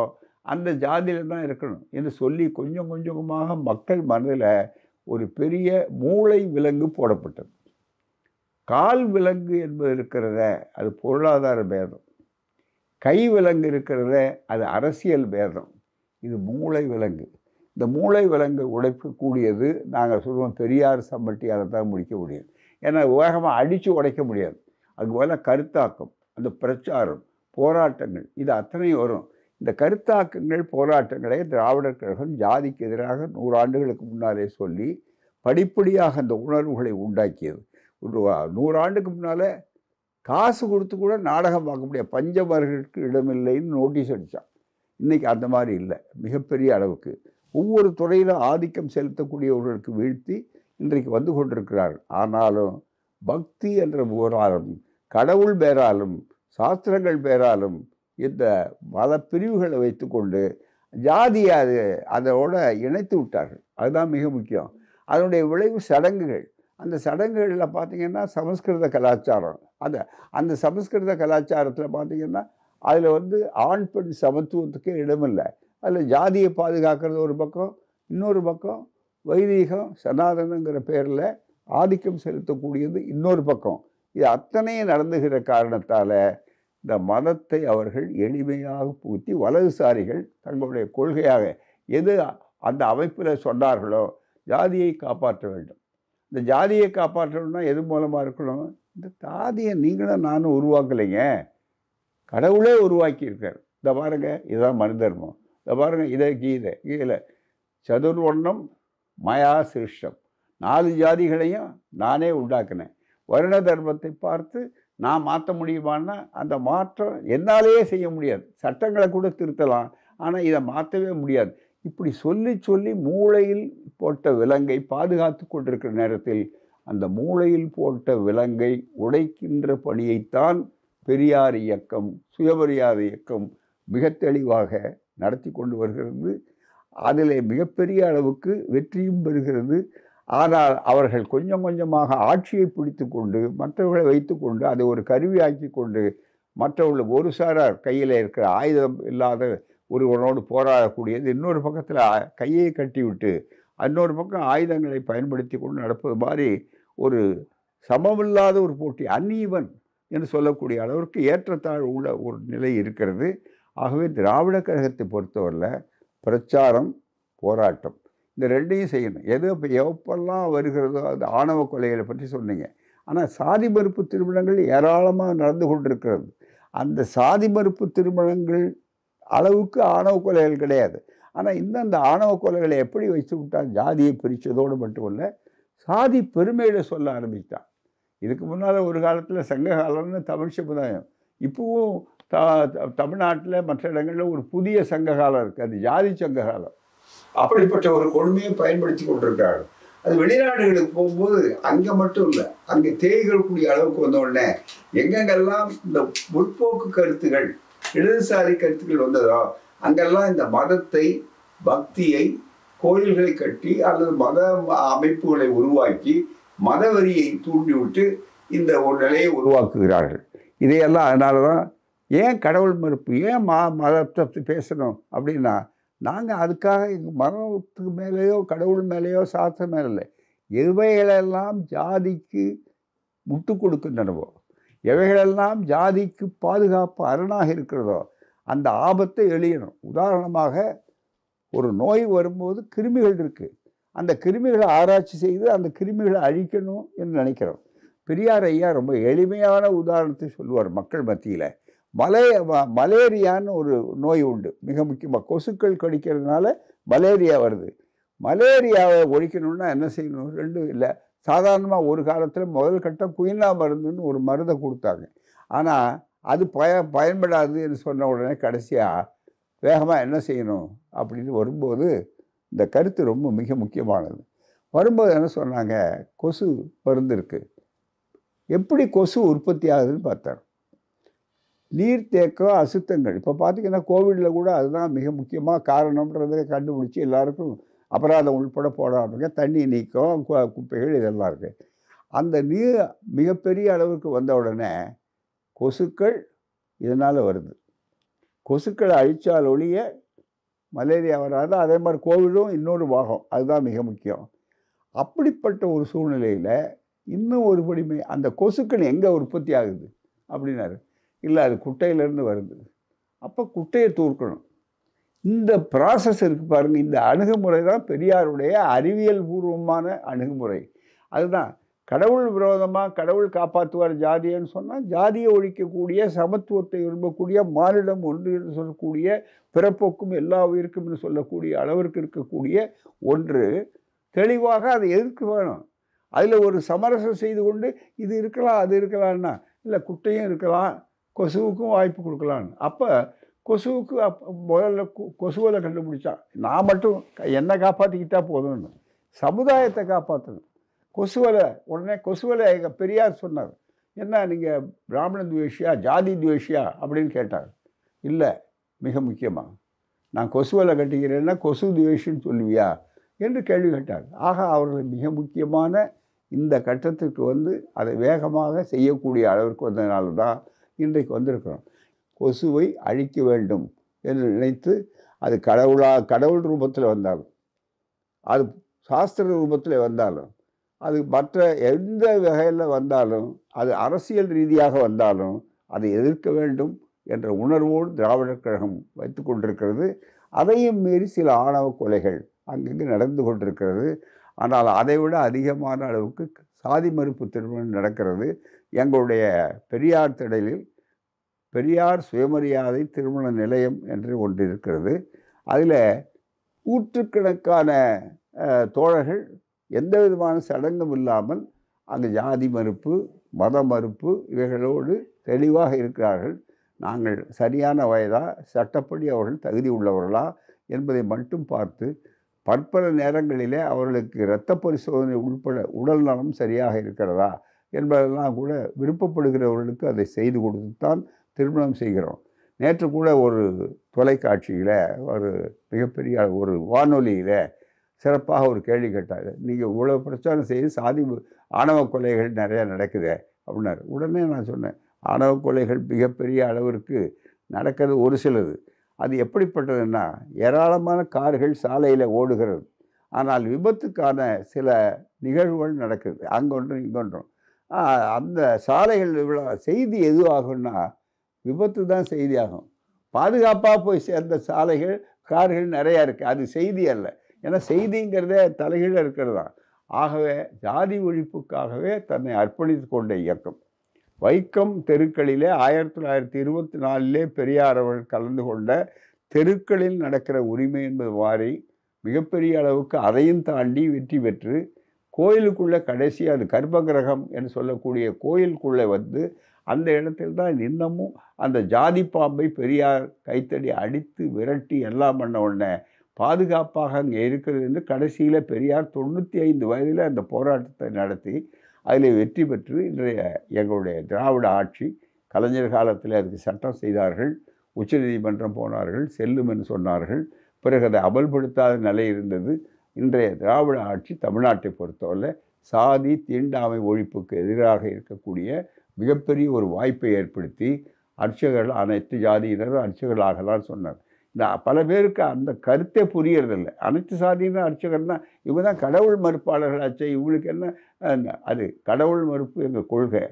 அந்த ஜாதியில் தான் இருக்கணும் என்று சொல்லி கொஞ்சம் கொஞ்சமாக மக்கள் மனதில் ஒரு பெரிய மூளை விலங்கு போடப்பட்டது. கால் விலங்கு என்பது இருக்கிறத அது பொருளாதார பேதம், கை விலங்கு இருக்கிறத அது அரசியல் பேதம், இது மூளை விலங்கு. இந்த மூளை விலங்கு உடைக்கக்கூடியது நாங்கள் சொல்லுவோம் பெரியார் சம்பட்டி, அதை தான் முடிக்க முடியும். ஏன்னா வேகமாக அடித்து உடைக்க முடியாது. அதுபோல் கருத்தாக்கம், அந்த பிரச்சாரம், போராட்டங்கள் இது அத்தனையும் வரும். இந்த கருத்தாக்கங்கள் போராட்டங்களை திராவிடர் கழகம் ஜாதிக்கு எதிராக 100 ஆண்டுகளுக்கு முன்னாலே சொல்லி படிப்படியாக அந்த உணர்வுகளை உண்டாக்கியது. ஒரு 100 ஆண்டுக்கு முன்னால் காசு கொடுத்து கூட நாடகம் பார்க்க முடியாது, பஞ்சமர்களுக்கு இடமில்லைன்னு நோட்டீஸ் அடித்தான். இன்றைக்கி அந்த மாதிரி இல்லை. மிகப்பெரிய அளவுக்கு ஒவ்வொரு துறையிலும் ஆதிக்கம் செலுத்தக்கூடியவர்களுக்கு வீழ்த்தி இன்றைக்கு வந்து கொண்டிருக்கிறார்கள். ஆனாலும் பக்தி என்ற போராலும், கடவுள் பேராலும், சாஸ்திரங்கள் பேராலும் இந்த பல பிரிவுகளை வைத்துக்கொண்டு ஜாதியை அதோட இணைத்து விட்டார்கள். அதுதான் மிக முக்கியம். அதனுடைய விளைவு சடங்குகள். அந்த சடங்குகளில் பார்த்திங்கன்னா சமஸ்கிருத கலாச்சாரம், அந்த சமஸ்கிருத கலாச்சாரத்தில் பார்த்திங்கன்னா அதில் ஆண் பெண் சமத்துவத்துக்கு இடமில்லை. அதில் ஜாதியை பாதுகாக்கிறது ஒரு பக்கம், இன்னொரு பக்கம் வைதீகம் சனாதனங்கிற பேரில் ஆதிக்கம் செலுத்தக்கூடியது இன்னொரு பக்கம். இது அத்தனையும் நடந்துகிற காரணத்தால் இந்த மதத்தை அவர்கள் எளிமையாக பூத்தி வலதுசாரிகள் தங்களுடைய கொள்கையாக எது அந்த அமைப்பில் சொன்னார்களோ ஜாதியை காப்பாற்ற வேண்டும். இந்த ஜாதியை காப்பாற்றணும்னா எது மூலமாக இருக்கணும்? இந்த ஜாதியை நீங்களும் நானும் உருவாக்கலைங்க, கடவுளே உருவாக்கியிருக்கார். இந்த பாருங்கள், இதுதான் மனு தர்மம். இந்த பாருங்கள், இதை கீதை சதுர்வர்ணம் மயா சிருஷ்டம், 4 ஜாதிகளையும் நானே உண்டாக்கினேன். வருண தர்மத்தை பார்த்து நான் மாற்ற முடியுமான்னா அந்த மாற்றம் என்னாலேயே செய்ய முடியாது. சட்டங்களை கூட திருத்தலாம், ஆனால் இதை மாற்றவே முடியாது. இப்படி சொல்லி சொல்லி மூளையில் போட்ட விலங்கை பாதுகாத்து கொண்டிருக்கிற நேரத்தில் அந்த மூளையில் போட்ட விலங்கை உடைக்கின்ற பணியைத்தான் பெரியார் இயக்கம், சுயமரியாதை இயக்கம் மிக தெளிவாக நடத்தி கொண்டு வருகிறது. அதில் மிகப்பெரிய அளவுக்கு வெற்றியும் பெறுகிறது. ஆனால் அவர்கள் கொஞ்சம் கொஞ்சமாக ஆட்சியை பிடித்து கொண்டு மற்றவர்களை வைத்து கொண்டு அதை ஒரு கருவியாக்கி கொண்டு மற்றவர்கள் ஒரு சாரார் கையில் இருக்கிற ஆயுதம் இல்லாத ஒருவனோடு போராடக்கூடியது, இன்னொரு பக்கத்தில் கையை கட்டிவிட்டு இன்னொரு பக்கம் ஆயுதங்களை பயன்படுத்தி கொண்டு நடப்பது மாதிரி ஒரு சமமில்லாத ஒரு போட்டி, அன்ஈவன் என்று சொல்லக்கூடிய அளவிற்கு ஏற்றத்தாழ் உள்ள ஒரு நிலை இருக்கிறது. ஆகவே திராவிட கழகத்தை பொறுத்தவரையில் பிரச்சாரம், போராட்டம் இந்த ரெண்டையும் செய்யணும். எது இப்போ எப்பெல்லாம் வருகிறதோ அது ஆணவ கொலைகளை பற்றி சொன்னீங்க. ஆனால் சாதி மறுப்பு திருமணங்கள் ஏராளமாக நடந்து கொண்டிருக்கிறது. அந்த சாதி மறுப்பு திருமணங்கள் அளவுக்கு ஆணவ கொலைகள் கிடையாது. ஆனால் இந்த ஆணவ கொலைகளை எப்படி வச்சு விட்டால் ஜாதியை பிரித்ததோடு மட்டுமல்ல, சாதி பெருமையில சொல்ல ஆரம்பித்தான். இதுக்கு முன்னால் ஒரு காலத்தில் சங்க காலம்னு தமிழ் சமுதாயம், இப்போவும் தமிழ்நாட்டில் மற்ற இடங்களில் ஒரு புதிய சங்க காலம் இருக்குது, அது ஜாதி சங்க காலம். அப்படிப்பட்ட ஒரு கொடுமையை பயன்படுத்தி கொண்டிருக்காங்க. அது வெளிநாடுகளுக்கு போகும்போது அங்கே மட்டும் இல்லை, அங்கே தேய்கக்கூடிய அளவுக்கு வந்த உடனே எங்கெங்கெல்லாம் இந்த முற்போக்கு கருத்துகள், இடதுசாரி கருத்துக்கள் வந்ததோ அங்கெல்லாம் இந்த மதத்தை, பக்தியை, கோயில்களை கட்டி அல்லது மத அமைப்புகளை உருவாக்கி மதவெறியை தூண்டிவிட்டு இந்த ஒரு நிலையை உருவாக்குகிறார்கள். இதையெல்லாம் அதனால தான் ஏன் கடவுள் மறுப்பு, ஏன் மதத்தை பேசணும் அப்படின்னா, நாங்கள் அதுக்காக எங்கள் மதத்துக்கு மேலேயோ கடவுள் மேலேயோ சாஸ்திரம் மேலே இல்லை, எவைகளெல்லாம் ஜாதிக்கு முட்டு கொடுக்கின்றனவோ, எவைகளெல்லாம் ஜாதிக்கு பாதுகாப்பு அரணாக இருக்கிறதோ அந்த ஆபத்தை எழியணும். உதாரணமாக ஒரு நோய் வரும்போது கிருமிகள் இருக்குது, அந்த கிருமிகளை ஆராய்ச்சி செய்து அந்த கிருமிகளை அழிக்கணும் என்று நினைக்கிறோம். பெரியார் ஐயா ரொம்ப எளிமையான உதாரணத்தை சொல்லுவார் மக்கள் மத்தியில். மலேரியான்னு ஒரு நோய் உண்டு, மிக முக்கியமாக கொசுக்கள் கடிக்கிறதுனால மலேரியா வருது. மலேரியாவை ஒழிக்கணும்னா என்ன செய்யணும்? ரெண்டும் இல்லை. சாதாரணமாக ஒரு காலத்தில் முதல் கட்டம் குயினா மருந்துன்னு ஒரு மருந்தை கொடுத்தாங்க. ஆனால் அது பயன்படாதுன்னு சொன்ன உடனே கடைசியாக வேகமாக என்ன செய்யணும் அப்படின்னு வரும்போது இந்த கருத்து ரொம்ப மிக முக்கியமானது. வரும்போது என்ன சொன்னாங்க, கொசு மருந்து இருக்குது, எப்படி கொசு உற்பத்தி ஆகுதுன்னு பார்த்தார். நீர்த்தேக்கம், அசுத்தங்கள். இப்போ பார்த்திங்கன்னா கோவிடில் கூட அதுதான் மிக முக்கியமாக காரணம்ன்றதை கண்டுபிடிச்சி எல்லாருக்கும் அபராதம் உள்பட போடாதுங்க. தண்ணி நீக்கம், குப்பைகள் இதெல்லாம் இருக்குது. அந்த நீர் மிகப்பெரிய அளவுக்கு வந்த உடனே கொசுக்கள் இதனால் வருது. கொசுக்களை அழித்தால் ஒழிய மலேரியா வராது. அதே மாதிரி கோவிடும் இன்னொரு பாகம், அதுதான் மிக முக்கியம். அப்படிப்பட்ட ஒரு சூழ்நிலையில் இன்னும் ஒரு படிமை, அந்த கொசுக்கள் எங்கே உற்பத்தி ஆகுது அப்படின்னாரு. இல்லை, அது குட்டையிலேருந்து வருது. அப்போ குட்டையை தூர்க்கணும். இந்த ப்ராசஸ் இருக்குது பாருங்கள், இந்த அணுகுமுறை தான் பெரியாருடைய அறிவியல் பூர்வமான அணுகுமுறை. அதுதான் கடவுள் விரோதமாக கடவுள் காப்பாற்றுவார் ஜாதியன்னு சொன்னால் ஜாதியை ஒழிக்கக்கூடிய, சமத்துவத்தை விரும்பக்கூடிய, மானிடம் ஒன்று என்று சொல்லக்கூடிய, பிறப்போக்கும் எல்லா உயிருக்கும் என்று சொல்லக்கூடிய அளவிற்கு இருக்கக்கூடிய ஒன்று தெளிவாக அதை எதிர்க்க வேணும். அதில் ஒரு சமரசம் செய்து கொண்டு இது இருக்கலாம் அது இருக்கலாம்னா இல்லை, குட்டையும் இருக்கலாம், கொசுவுக்கும் வாய்ப்பு கொடுக்கலான்னு. அப்போ கொசுவுக்கு முதல்ல கொசுவில் கண்டுபிடிச்சான். நான் மட்டும் என்னை காப்பாற்றிக்கிட்டா போதும்னு, சமுதாயத்தை காப்பாற்றணும். கொசுவலை உடனே கொசுவலை எங்கள் பெரியார் சொன்னார், என்ன நீங்கள் பிராமண துவேஷியா ஜாதி துவேஷியா அப்படின்னு கேட்டார். இல்லை, மிக முக்கியமாக நான் கொசுவலை கட்டிக்கிறேன்னா கொசு துவேஷின்னு சொல்லுவியா என்று கேள்வி கேட்டார். ஆக அவர்கள் மிக முக்கியமான இந்த கட்டத்திற்கு வந்து அதை வேகமாக செய்யக்கூடிய அளவிற்கு வந்ததுனால தான் இன்றைக்கு வந்திருக்கிறோம். கொசுவை அழிக்க வேண்டும் என்று நினைத்து அது கடவுள் ரூபத்தில் வந்தாலும், அது சாஸ்திர ரூபத்தில் வந்தாலும், அது மற்ற எந்த வகையில் வந்தாலும், அது அரசியல் ரீதியாக வந்தாலும் அதை எதிர்க்க வேண்டும் என்ற உணர்வோடு திராவிடர் கழகம் வைத்து கொண்டிருக்கிறது. அதையும் மீறி சில ஆணவ கொலைகள் அங்கங்கே நடந்து கொண்டிருக்கிறது. ஆனால் அதைவிட அதிகமான அளவுக்கு சாதி மறுப்பு திருமணம் நடக்கிறது. எங்களுடைய பெரியார் திடலில் பெரியார் சுயமரியாதை திருமண நிலையம் என்று ஒன்று இருக்கிறது. அதில் நூற்றுக்கணக்கான தோழர்கள் எந்த விதமான சடங்கும் இல்லாமல் அங்கு ஜாதி மறுப்பு, மத மறுப்பு இவைகளோடு தெளிவாக இருக்கிறார்கள். நாங்கள் சரியான வயதா, சட்டப்படி அவர்கள் தகுதி உள்ளவர்களா என்பதை மட்டும் பார்த்து, பற்பல நேரங்களிலே அவர்களுக்கு இரத்த பரிசோதனை உட்பட உடல் நலம் சரியாக இருக்கிறதா என்பதெல்லாம் கூட விருப்பப்படுகிறவர்களுக்கு அதை செய்து கொடுத்து தான் திருமணம் செய்கிறோம். நேற்று கூட ஒரு தொலைக்காட்சியில் ஒரு மிகப்பெரிய ஒரு வானொலியில் சிறப்பாக ஒரு கேள்வி கேட்டார். நீங்கள் இவ்வளோ பிரச்சனை செய்து சாதி ஆணவ கொலைகள் நிறையா நடக்குது அப்படின்னாரு. உடனே நான் சொன்னேன், ஆணவ கொலைகள் மிகப்பெரிய அளவிற்கு நடக்கிறது ஒரு சிலது. அது எப்படிப்பட்டதுன்னா, ஏராளமான கார்கள் சாலையில் ஓடுகிறது, ஆனால் விபத்துக்கான சில நிகழ்வுகள் நடக்குது, அங்கொன்றும் இங்கொன்றும். அந்த சாலைகள் இவ்வளோ செய்தி எது ஆகும்னா விபத்து தான் செய்தி ஆகும். பாதுகாப்பாக போய் சேர்ந்த சாலைகள் கார்கள் நிறையா இருக்குது, அது செய்தி அல்ல. ஏன்னா செய்திங்கிறதே தலைகீழ இருக்கிறது தான். ஆகவே ஜாதி ஒழிப்புக்காகவே தன்னை அர்ப்பணித்து கொண்ட இயக்கம் வைக்கம் தெருக்களிலே 1924 பெரியார் அவர்கள் கலந்து கொண்ட தெருக்களில் நடக்கிற உரிமை என்பது மாறி மிகப்பெரிய அளவுக்கு அதையும் தாண்டி வெற்றி பெற்று கோயிலுக்குள்ளே கடைசி அது கர்ப்பகிரகம் என்று சொல்லக்கூடிய கோயிலுக்குள்ளே வந்து அந்த இடத்தில் தான் இன்னமும் அந்த ஜாதி பாம்பை பெரியார் கைத்தடி அடித்து விரட்டி எல்லாம் பண்ண உடனே பாதுகாப்பாக அங்கே இருக்கிறது என்று கடைசியில் பெரியார் 95 வயதில் அந்த போராட்டத்தை நடத்தி அதில் வெற்றி பெற்று இன்றைய எங்களுடைய திராவிட ஆட்சி கலைஞர் காலத்தில் அதுக்கு சட்டம் செய்தார்கள், உச்சநீதிமன்றம் போனார்கள், செல்லும் என்று சொன்னார்கள். பிறகு அதை அமல்படுத்தாத நிலை இருந்தது. இன்றைய திராவிட ஆட்சி தமிழ்நாட்டை பொறுத்தவரை சாதி தீண்டாமை ஒழிப்புக்கு எதிராக இருக்கக்கூடிய மிகப்பெரிய ஒரு வாய்ப்பை ஏற்படுத்தி அர்ச்சகர்கள் அனைத்து ஜாதியினரும் அர்ச்சகர்களாகலாம் சொன்னார். இந்த பல பேருக்கு அந்த கருத்தே புரியறதில்லை. அனைத்து சாதியினர் அர்ச்சகர்னா இவங்க தான் கடவுள் மறுப்பாளர்களாச்சே, இவங்களுக்கு என்ன? அது கடவுள் மறுப்பு எங்கள் கொள்கை.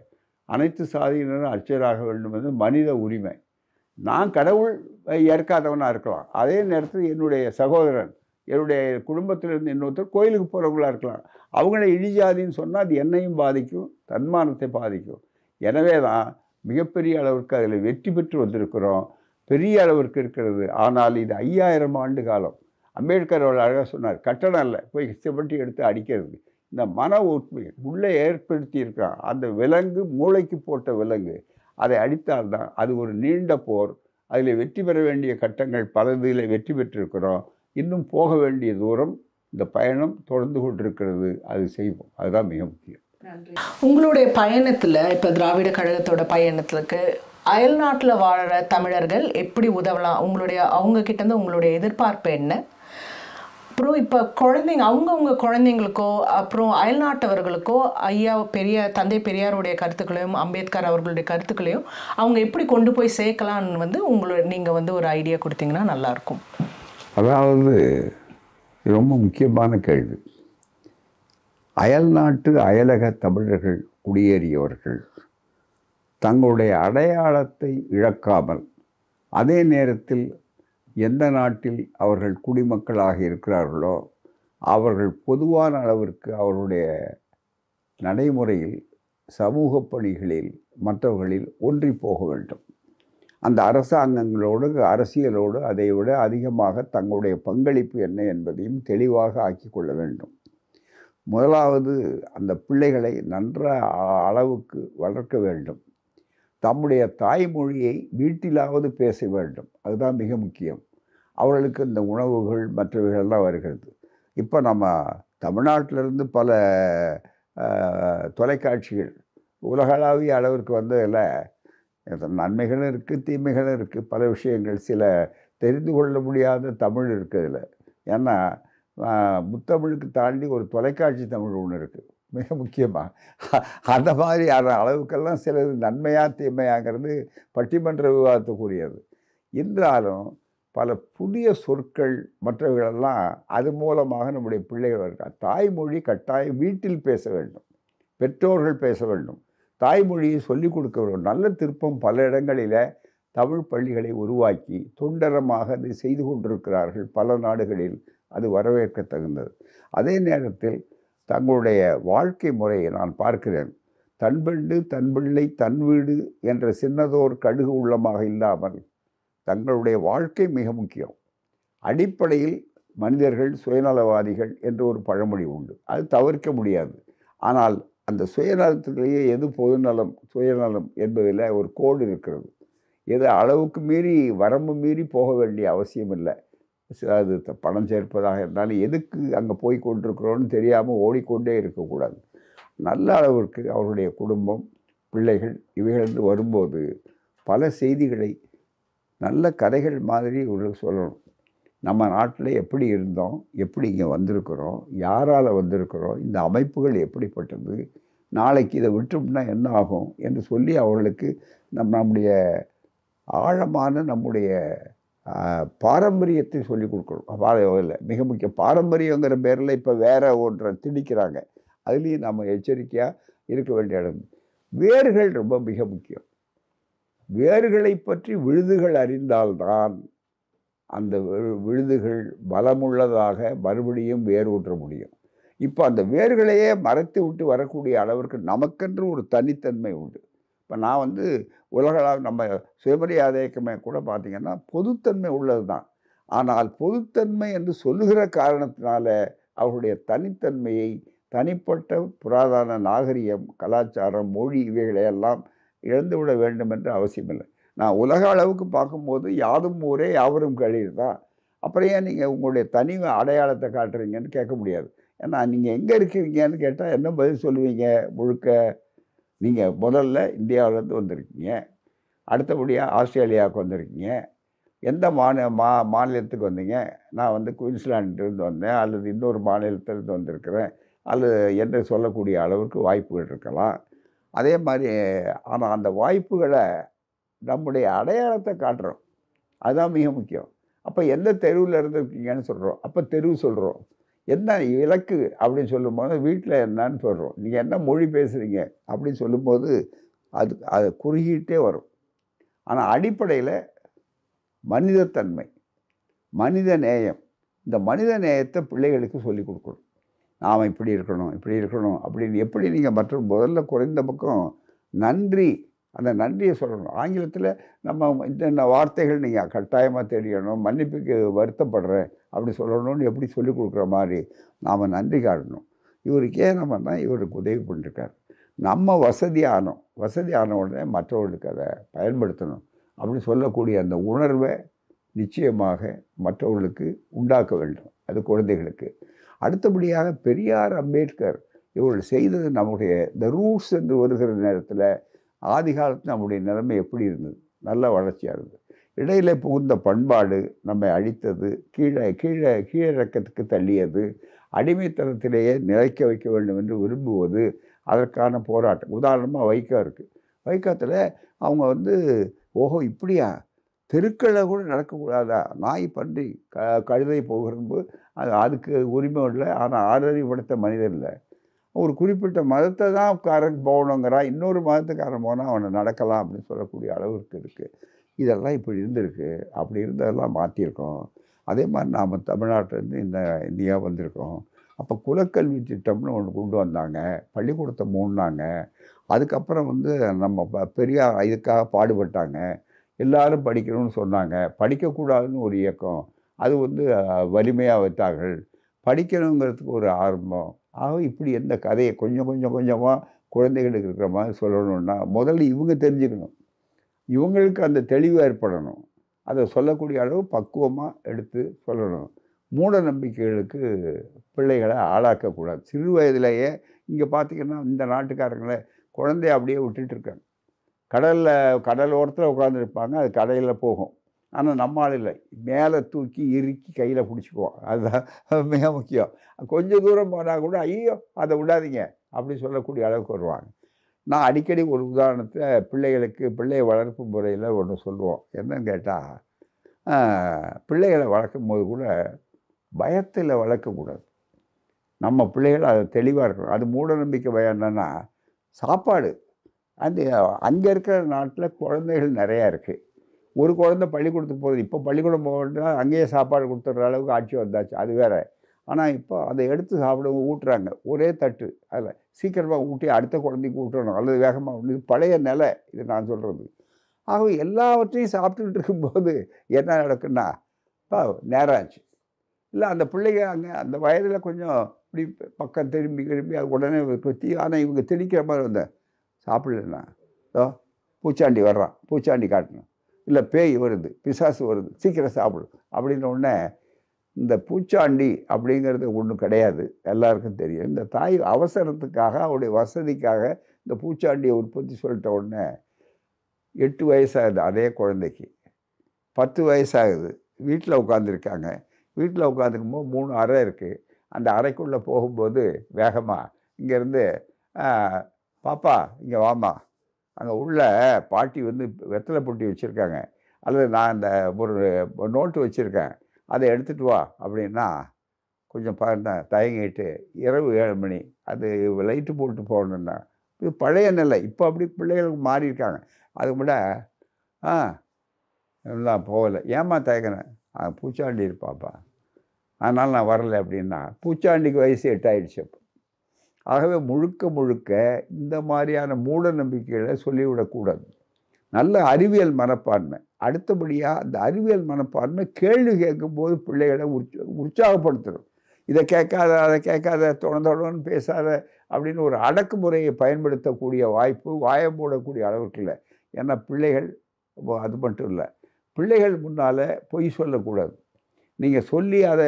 அனைத்து சாதியினரும் அர்ச்சகராக வேண்டும் என்று மனித உரிமை. நான் கடவுள் ஏற்காதவனாக இருக்கலாம், அதே நேரத்தில் என்னுடைய சகோதரன், என்னுடைய குடும்பத்திலிருந்து இன்னொருத்தர் கோயிலுக்கு போகிறவங்களாக இருக்கலாம். அவங்கள இழிஜாதின்னு சொன்னால் அது என்னையும் பாதிக்கும், தன்மானத்தை பாதிக்கும். எனவே தான் மிகப்பெரிய அளவிற்கு அதில் வெற்றி பெற்று வந்திருக்கிறோம். பெரிய அளவிற்கு இருக்கிறது. ஆனால் இது 5000 ஆண்டு காலம். அம்பேத்கர் அவர்கள் அழகாக சொன்னார், கட்டணம் இல்லை போய் சிவட்டி எடுத்து அடிக்கிறது. இந்த மன உண்மை உள்ளே ஏற்படுத்தி இருக்கான். அந்த விலங்கு மூளைக்கு போட்ட விலங்கு, அதை அடித்தால்தான் அது ஒரு நீண்ட போர். அதில் வெற்றி பெற வேண்டிய கட்டங்கள் பல இதில் வெற்றி பெற்றிருக்கிறோம். இன்னும் போக வேண்டிய தூரம், இந்த பயணம் தொடர்ந்து கொண்டிருக்கிறது. அது செய்வோம். அதுதான் மிக முக்கியம்.
உங்களுடைய பயணத்தில், இப்போ திராவிட கழகத்தோட பயணத்துக்கு அயல்நாட்டில் வாழற தமிழர்கள் எப்படி உதவலாம்? அவங்க கிட்டேருந்து உங்களுடைய எதிர்பார்ப்பு என்ன? அப்புறம் இப்போ குழந்தைங்க, அவங்கவுங்க குழந்தைங்களுக்கோ அப்புறம் அயல்நாட்டவர்களுக்கோ தந்தை பெரியாருடைய கருத்துக்களையும் அம்பேத்கர் அவர்களுடைய கருத்துக்களையும் அவங்க எப்படி கொண்டு போய் சேர்க்கலான்னு நீங்கள் ஒரு ஐடியா கொடுத்தீங்கன்னா நல்லாயிருக்கும்.
அதாவது ரொம்ப முக்கியமான கேள்வி. அயல்நாட்டு அயலக தமிழர்கள் குடியேறியவர்கள் தங்களுடைய அடையாளத்தை இழக்காமல், அதே நேரத்தில் எந்த நாட்டில் அவர்கள் குடிமக்களாக இருக்கிறார்களோ அவர்கள் பொதுவான அளவிற்கு அவருடைய நடைமுறையில் சமூக பணிகளில் மற்றவர்களில் ஒன்றி போக வேண்டும். அந்த அரசாங்கங்களோடு அரசியலோடு அதை விட அதிகமாக தங்களுடைய பங்களிப்பு என்ன என்பதையும் தெளிவாக ஆக்கி கொள்ள வேண்டும். முதலாவது, அந்த பிள்ளைகளை நன்ற அளவுக்கு வளர்க்க வேண்டும். தம்முடைய தாய்மொழியை வீட்டிலாவது பேச வேண்டும். அதுதான் மிக முக்கியம். அவர்களுக்கு இந்த உணவுகள் மற்றவைகள்லாம் வருகிறது. இப்போ நம்ம தமிழ்நாட்டிலிருந்து பல தொலைக்காட்சிகள் உலகளாவிய அளவிற்கு வந்ததில் நன்மைகளும் இருக்குது, தீமைகளும் இருக்குது. பல விஷயங்கள் சில தெரிந்து கொள்ள முடியாத தமிழ் இருக்குது இதில். ஏன்னா முத்தமிழுக்கு தாண்டி ஒரு தொலைக்காட்சி தமிழ் ஒன்று இருக்குது, மிக முக்கியமாக. அந்த மாதிரி அளவுக்கெல்லாம் சிலது நன்மையாக தீமையாங்கிறது பட்டிமன்ற விவாதத்துக்குரியது. என்றாலும் பல புதிய சொற்கள் மற்றவர்களெல்லாம் அது மூலமாக நம்முடைய பிள்ளைகள் இருக்காங்க. தாய்மொழி கட்டாயம் வீட்டில் பேச வேண்டும், பெற்றோர்கள் பேச வேண்டும், தாய்மொழியை சொல்லிக் கொடுக்க வேண்டும். நல்ல திருப்பம் பல இடங்களில் தமிழ் பள்ளிகளை உருவாக்கி தொண்டரமாக அதை செய்து கொண்டிருக்கிறார்கள் பல நாடுகளில். அது வரவேற்க தகுந்தது. அதே நேரத்தில் தங்களுடைய வாழ்க்கை முறையை நான் பார்க்கிறேன். தன் பெண்டு தன் பிள்ளை தன் வீடு என்ற சின்னதோர் கடுகு உள்ளமாக இல்லாமல் தங்களுடைய வாழ்க்கை மிக முக்கியம். அடிப்படையில் மனிதர்கள் சுயநலவாதிகள் என்று ஒரு பழமொழி உண்டு, அது தவிர்க்க முடியாது. ஆனால் அந்த சுயநலத்திலேயே எது பொதுநலம் சுயநலம் என்பதில் ஒரு கோடு இருக்கிறது. எது அளவுக்கு மீறி வரம்பு மீறி போக வேண்டிய அவசியம் இல்லை. அது பணம் சேர்ப்பதாக இருந்தாலும் எதுக்கு அங்கே போய் கொண்டிருக்கிறோன்னு தெரியாமல் ஓடிக்கொண்டே இருக்கக்கூடாது. நல்ல அளவிற்கு அவருடைய குடும்பம், பிள்ளைகள் இவைகளிலிருந்து வரும்போது பல செய்திகளை நல்ல கதைகள் மாதிரி இவர்களுக்கு சொல்லணும். நம்ம நாட்டில் எப்படி இருந்தோம், எப்படி இங்கே வந்திருக்கிறோம், யாரால் வந்திருக்கிறோம், இந்த அமைப்புகள் எப்படிப்பட்டது, நாளைக்கு இதை விட்டோம்னா என்ன ஆகும் என்று சொல்லி அவர்களுக்கு நம்முடைய ஆழமான நம்முடைய பாரம்பரியத்தை சொல்லிக் கொடுக்கணும். இல்லை, மிக முக்கியம். பாரம்பரியங்கிற பேரில் இப்போ வேற ஒன்றை திணிக்கிறாங்க. அதுலேயும் நம்ம எச்சரிக்கையாக இருக்க வேண்டிய இடம். வேர்கள் ரொம்ப மிக முக்கியம். வேர்களை பற்றி விழுதுகள் அறிந்தால்தான் அந்த விழுதுகள் பலமுள்ளதாக மறுபடியும் வேர் ஊற்ற முடியும். இப்போ அந்த வேர்களையே மறைத்து விட்டு வரக்கூடிய அளவிற்கு நமக்கென்று ஒரு தனித்தன்மை உண்டு. இப்போ நான் உலகளாக நம்ம சுயமரியாதை இயக்கமே கூட பார்த்திங்கன்னா பொதுத்தன்மை உள்ளது தான். ஆனால் பொதுத்தன்மை என்று சொல்லுகிற காரணத்தினால அவர்களுடைய தனித்தன்மையை, தனிப்பட்ட புராதன நாகரிகம், கலாச்சாரம், மொழி இவைகளையெல்லாம் இழந்துவிட வேண்டும் என்று அவசியமில்லை. நான் உலக அளவுக்கு பார்க்கும்போது யாதும் ஊரே யாவரும் கேளீர் தான். அப்புறம் ஏன் நீங்கள் உங்களுடைய தனி அடையாளத்தை காட்டுறீங்கன்னு கேட்க முடியாது. ஏன்னா நீங்கள் எங்கே இருக்கிறீங்கன்னு கேட்டால் என்ன பதில் சொல்லுவீங்க? முழுக்க நீங்கள் முதல்ல இந்தியாவிலேருந்து வந்திருக்கீங்க, அடுத்தபடியாக ஆஸ்திரேலியாவுக்கு வந்திருக்கீங்க, எந்த மாநிலத்துக்கு வந்தீங்க? நான் குயின்ஸ்லாண்டிலிருந்து வந்தேன், அல்லது இன்னொரு மாநிலத்திலிருந்து வந்திருக்கிறேன், அல்லது என்று சொல்லக்கூடிய அளவுக்கு வாய்ப்புகள் இருக்கலாம். அதே மாதிரி ஆனால் அந்த வாய்ப்புகளை நம்முடைய அடையாளத்தை காட்டுறோம், அதுதான் மிக முக்கியம். அப்போ எந்த தெருவில் இருந்திருக்கீங்கன்னு சொல்கிறோம், அப்போ தெருவு சொல்கிறோம். என்ன இலக்கு அப்படின்னு சொல்லும்போது வீட்டில் என்னன்னு சொல்கிறோம். நீங்கள் என்ன மொழி பேசுகிறீங்க அப்படின்னு சொல்லும்போது அது குறுகிட்டே வரும். ஆனால் அடிப்படையில் மனிதத்தன்மை, மனித நேயம், இந்த மனித நேயத்தை பிள்ளைகளுக்கு சொல்லிக் கொடுக்கணும். நாம் இப்படி இருக்கணும், இப்படி இருக்கணும் அப்படின்னு. எப்படி நீங்கள் முதல்ல குறைந்த பக்கம் நன்றி, அந்த நன்றியை சொல்லணும். ஆங்கிலத்தில் நம்ம இந்த வார்த்தைகள் நீங்கள் கட்டாயமாக தெரியணும். மன்னிப்புக்கு வருத்தப்படுறேன் அப்படி சொல்லணும்னு எப்படி சொல்லிக் கொடுக்குற மாதிரி நாம் நன்றி காட்டணும். இவருக்கு ஏன் நம்மன்னா இவருக்கு உதவி பண்ணிருக்கார். நம்ம வசதியான உடனே மற்றவர்களுக்கு அதை பயன்படுத்தணும் அப்படி சொல்லக்கூடிய அந்த உணர்வை நிச்சயமாக மற்றவர்களுக்கு உண்டாக்க வேண்டும், அது குழந்தைகளுக்கு. அடுத்தபடியாக பெரியார், அம்பேத்கர் இவர்கள் செய்தது நம்முடைய இந்த ரூட்ஸ் என்று வருகிற நேரத்தில் ஆதி காலத்தில் நம்முடைய நிலைமை எப்படி இருந்தது? நல்ல வளர்ச்சியாக இருந்தது. இடையில புகுந்த பண்பாடு நம்மை அழித்தது, கீழிறக்கத்துக்கு தள்ளியது, அடிமைத்தனத்திலேயே நிலைக்க வைக்க வேண்டும் என்று விரும்புவது, அதற்கான போராட்டம். உதாரணமாக வைகோ இருக்குது. வைக்கத்தில் அவங்க ஓஹோ இப்படியா, தெருக்களில் கூட நடக்கக்கூடாதா, நாய் பன்றி கழுதை போகிறது, அதுக்கு உரிமை இல்லை. ஆனால் ஆறறிவுபடுத்த மனிதர் இல்லை. ஒரு குறிப்பிட்ட மதத்தை தான் காரன் போகணுங்கிறான், இன்னொரு மதத்துக்காரன் போனால் அவனை நடக்கலாம் அப்படின்னு சொல்லக்கூடிய அளவுக்கு இருக்குது. இதெல்லாம் இப்படி இருந்திருக்கு. அப்படி இருந்ததெல்லாம் மாற்றிருக்கோம். அதே மாதிரி நாம் தமிழ்நாட்டிலேருந்து இந்தியா வந்திருக்கோம். அப்போ குலக்கல்வி திட்டம்னு ஒன்று கொண்டு வந்தாங்க, பள்ளிக்கூடத்தை மூடினாங்க. அதுக்கப்புறம் வந்து நம்ம பெரியார் இதுக்காக பாடுபட்டாங்க. எல்லாரும் படிக்கணும்னு சொன்னாங்க. படிக்கக்கூடாதுன்னு ஒரு இயக்கம். அது வந்து வலிமையாக வைத்தார்கள். படிக்கணுங்கிறதுக்கு ஒரு ஆரம்பம். ஆக இப்படி எந்த கதையை கொஞ்சம் கொஞ்சம் கொஞ்சமாக குழந்தைகளுக்கு இருக்கிற மாதிரி சொல்லணும்னா, முதல்ல இவங்க தெரிஞ்சுக்கணும். இவங்களுக்கு அந்த தெளிவு ஏற்படணும். அதை சொல்லக்கூடிய அளவு பக்குவமாக எடுத்து சொல்லணும். மூட நம்பிக்கைகளுக்கு பிள்ளைகளை ஆளாக்கக்கூடாது. சிறு வயதிலேயே இங்கே பார்த்தீங்கன்னா, இந்த நாட்டுக்காரங்கள குழந்தைய அப்படியே விட்டுட்டு இருக்காங்க. கடல் ஓரத்தில் உட்காந்துருப்பாங்க. அது கரையில் போகும். ஆனால் நம்ம ஆள் இல்லை. மேலே தூக்கி இறுக்கி கையில் பிடிச்சிக்குவோம். அதுதான் மிக முக்கியம். கொஞ்சம் தூரம் போனால் கூட ஐயோ அதை விடாதீங்க அப்படி சொல்லக்கூடிய அளவுக்கு வருவாங்க. நான் அடிக்கடி ஒரு உதாரணத்தை பிள்ளைகளுக்கு பிள்ளை வளர்ப்பு முறையில் ஒன்று சொல்லுவோம். என்னன்னு கேட்டால், பிள்ளைகளை வளர்க்கும் போது கூட பயத்தில் வளர்க்கக்கூடாது. நம்ம பிள்ளைகள் அதை தெளிவாக இருக்கணும். அது மூட நம்பிக்கை பயம் என்னென்னா, சாப்பாடு அந்த அங்கே இருக்கிற நாட்டில் குழந்தைகள் நிறையா இருக்குது. ஒரு குழந்தை பள்ளிக்கூடத்துக்கு போகுது. இப்போ பள்ளிக்கூடம் போகணுன்னா அங்கேயே சாப்பாடு கொடுத்துட்ற அளவுக்கு ஆட்சி வந்தாச்சு. அது வேறு. ஆனால் இப்போ அதை எடுத்து சாப்பிட ஊட்டுறாங்க. ஒரே தட்டு. அதில் சீக்கிரமாக ஊட்டி அடுத்த குழந்தைக்கு ஊட்டணும், அல்லது வேகமாக. இது பழைய நிலை, இது நான் சொல்கிறது. ஆக எல்லாவற்றையும் சாப்பிட்டுக்கிட்டு இருக்கும்போது என்ன நடக்குன்னா, இப்போ நேரம் ஆச்சு. இல்லை அந்த பிள்ளைங்க அங்கே அந்த வயதில் கொஞ்சம் இப்படி பக்கம் திரும்பி அது உடனே கொத்தி. ஆனால் இவங்க திணிக்கிற மாதிரி வந்தேன் சாப்பிடலண்ணா. பூச்சாண்டி வர்றான், பூச்சாண்டி காட்டணும். இல்லை பேய் வருது, பிசாசு வருது, சீக்கிரம் சாப்பிடு அப்படின்ன உடனே, இந்த பூச்சாண்டி அப்படிங்கிறது ஒன்றும் கிடையாது, எல்லாருக்கும் தெரியும். இந்த தாய் அவசரத்துக்காக அவருடைய வசதிக்காக இந்த பூச்சாண்டியை உற்பத்தி சொல்லிட்ட உடனே 8 வயசாகுது அதே குழந்தைக்கு, 10 வயசாகுது. வீட்டில் உட்காந்துருக்காங்க. வீட்டில் உட்காந்துருக்கும்போது 3 அறை இருக்குது. அந்த அறைக்குள்ளே போகும்போது வேகமாக இங்கேருந்து, பாப்பா இங்கே வாமா, அங்கே உள்ள பாட்டி வந்து வெத்தலை பொட்டி வச்சுருக்காங்க, அல்லது நான் இந்த ஒரு நோட்டு வச்சுருக்கேன், அதை எடுத்துகிட்டு வா அப்படின்னா கொஞ்சம் தயங்கிட்டு, இரவு 7 மணி, அது லைட்டு போட்டு போகணுன்னா. இது பழைய நிலை. இப்போ அப்படி பிள்ளைகளுக்கு மாறியிருக்காங்க. அது விட எல்லாம் போகலை. ஏம்மா தயங்கினேன்? பூச்சாண்டி இருப்பாப்பா, அதனால் நான் வரலை அப்படின்னா, பூச்சாண்டிக்கு வயசு 8 ஆகிடுச்சு. அப்போ ஆகவே முழுக்க இந்த மாதிரியான மூட நம்பிக்கைகளை சொல்லிவிடக்கூடாது. நல்ல அறிவியல் மனப்பான்மை. அடுத்தபடியாக அந்த அறிவியல் மனப்பான்மை கேள்வி கேட்கும்போது பிள்ளைகளை உற்சாகப்படுத்தணும். இதை கேட்காத, அதை கேட்காத, தொடர்ந்து பேசாத அப்படின்னு ஒரு அடக்குமுறையை பயன்படுத்தக்கூடிய வாய்ப்பு வாயை மூடக்கூடிய அளவுக்கு இல்லை. ஏன்னா பிள்ளைகள் அது மட்டும் இல்லை, பிள்ளைகள் முன்னால் பொய் சொல்லக்கூடாது. நீங்கள் சொல்லி அதை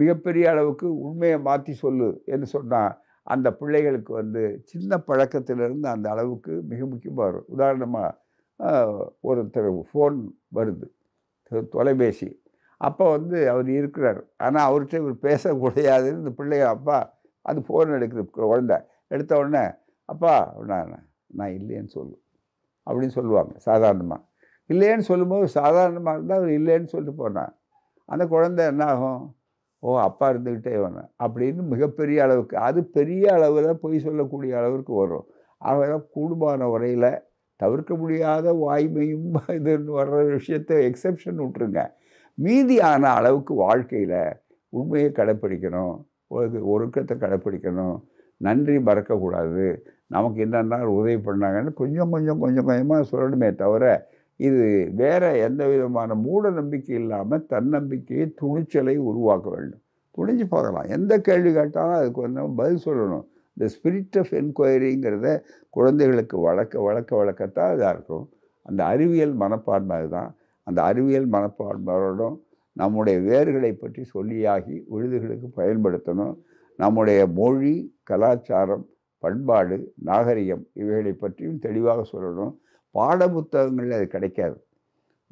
மிகப்பெரிய அளவுக்கு உண்மையை மாற்றி சொல்லு என்று சொன்னால் அந்த பிள்ளைகளுக்கு வந்து சின்ன பழக்கத்திலிருந்து அந்த அளவுக்கு மிக முக்கியமாக வரும். உதாரணமாக ஒருத்தர் ஃபோன் வருது, தொலைபேசி. அப்போ வந்து அவர் இருக்கிறார், ஆனால் அவர்கிட்ட இவர் பேச முடியாதுன்னு இந்த பிள்ளைகள், அப்பா அது ஃபோன் எடுக்குது குழந்தை. எடுத்த உடனே அப்பா நான் இல்லைன்னு சொல்லு அப்படின்னு சொல்லுவாங்க சாதாரணமாக. இல்லைன்னு சொல்லும்போது சாதாரணமாக இருந்தால் அவர் இல்லைன்னு சொல்லிட்டு போனான். அந்த குழந்தை என்ன ஆகும்? ஓ அப்பா இருந்துக்கிட்டே வேணும் அப்படின்னு மிகப்பெரிய அளவுக்கு, அது பெரிய அளவில் பொய் சொல்லக்கூடிய அளவுக்கு வரும். ஆக கூடுமான வரையில் தவிர்க்க முடியாத வாய்மையும் இதுன்னு வர்ற விஷயத்தை எக்ஸெப்ஷன் விட்டுருங்க. மீதியான அளவுக்கு வாழ்க்கையில் உண்மையை கடைப்பிடிக்கணும், ஒழுக்கத்தை கடைப்பிடிக்கணும், நன்றி மறக்கக்கூடாது, நமக்கு என்னென்னா உதவி பண்ணாங்கன்னு கொஞ்சம் கொஞ்சமாக சொல்லணுமே தவிர, இது வேறு எந்த விதமான மூட நம்பிக்கை இல்லாமல் தன்னம்பிக்கையை, துணிச்சலை உருவாக்க வேண்டும். துணிஞ்சு பார்க்கலாம். எந்த கேள்வி கேட்டாலும் அதுக்கு வந்து பதில் சொல்லணும். இந்த ஸ்பிரிட் ஆஃப் என்கொயரிங்கிறத குழந்தைகளுக்கு வளர்க்கத்தான் இதாக இருக்கும். அந்த அறிவியல் மனப்பான்மை தான். அந்த அறிவியல் மனப்பான்மையோடும் நம்முடைய வேர்களை பற்றி சொல்லியாகி விழுதுகளுக்கு பயன்படுத்தணும். நம்முடைய மொழி, கலாச்சாரம், பண்பாடு, நாகரிகம் இவைகளை பற்றியும் தெளிவாக சொல்லணும். பாட புத்தகங்களில் அது கிடைக்காது.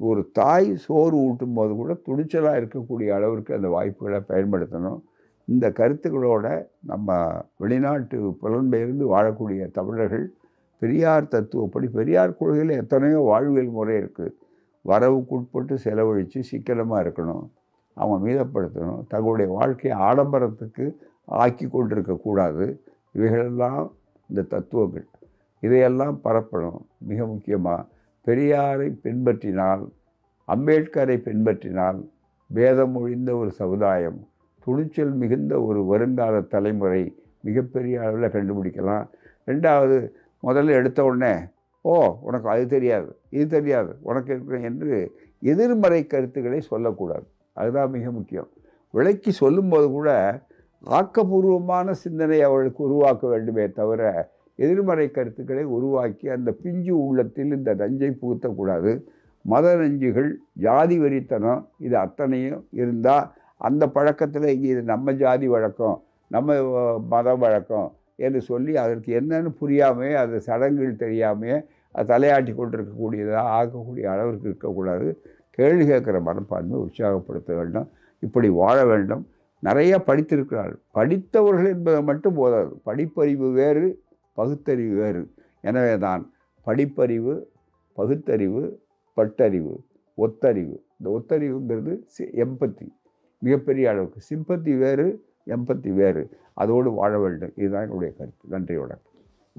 ஒரு தாய் சோறு ஊட்டும் போது கூட துணிச்சலாக இருக்கக்கூடிய அளவிற்கு அந்த வாய்ப்புகளை பயன்படுத்தணும். இந்த கருத்துக்களோட நம்ம வெளிநாட்டு புலம்பெயர்ந்து வாழக்கூடிய தமிழர்கள் பெரியார் தத்துவப்படி, பெரியார் கொள்கையில் எத்தனையோ வாழ்வியல் முறை இருக்குது. வரவுக்குட்பட்டு செலவழித்து சிக்கனமாக இருக்கணும், அவங்க மீதப்படுத்தணும், தங்களுடைய வாழ்க்கையை ஆடம்பரத்துக்கு ஆக்கி கொண்டிருக்கக்கூடாது. இவைகளெல்லாம் இந்த தத்துவங்கள். இதையெல்லாம் பரப்பணும். மிக முக்கியமாக பெரியாரை பின்பற்றினால், அம்பேத்கரை பின்பற்றினால், வேதம் ஒழிந்த ஒரு சமுதாயம், துணிச்சல் மிகுந்த ஒரு வருங்கால தலைமுறை மிகப்பெரிய அளவில் கண்டுபிடிக்கலாம். ரெண்டாவது, முதல்ல எடுத்த உடனே உனக்கு அது தெரியாது, இது தெரியாது, உனக்கு இருக்கிற என்று எதிர்மறை கருத்துக்களை சொல்லக்கூடாது. அதுதான் மிக முக்கியம். விளக்கி சொல்லும்போது கூட ஆக்கப்பூர்வமான சிந்தனை அவர்களுக்கு உருவாக்க வேண்டுமே தவிர எதிர்மறை கருத்துக்களை உருவாக்கி அந்த பிஞ்சு உள்ளத்தில் இந்த நஞ்சை புகுத்தக்கூடாது. மத நஞ்சுகள், ஜாதி வெறித்தனம், இது அத்தனையும் இருந்தால் அந்த பழக்கத்தில் இங்கே இது நம்ம ஜாதி வழக்கம், நம்ம மத வழக்கம் என்று சொல்லி அதற்கு என்னன்னு புரியாமையே, அது சடங்குகள் தெரியாமையே அது தலையாட்டி கொண்டிருக்கக்கூடியதாக ஆக்கக்கூடிய அளவிற்கு இருக்கக்கூடாது. கேள்வி கேட்குற மனப்பான்மை உற்சாகப்படுத்த வேண்டும். இப்படி வாழ வேண்டும். நிறைய படித்திருக்கிறார்கள். படித்தவர்கள் என்பதை மட்டும் போதாது. படிப்பறிவு வேறு, பகுத்தறிவு வேறு. எனவே தான் படிப்பறிவு, பகுத்தறிவு, பட்டறிவு, ஒத்தறிவு. இந்த ஒத்தறிவுங்கிறது எம்பத்தி, மிகப்பெரிய அளவுக்கு. சிம்பத்தி வேறு, எம்பத்தி வேறு. அதோடு வாழ வேண்டும். இதுதான் என்னுடைய கருத்து. நன்றி, வணக்கம்.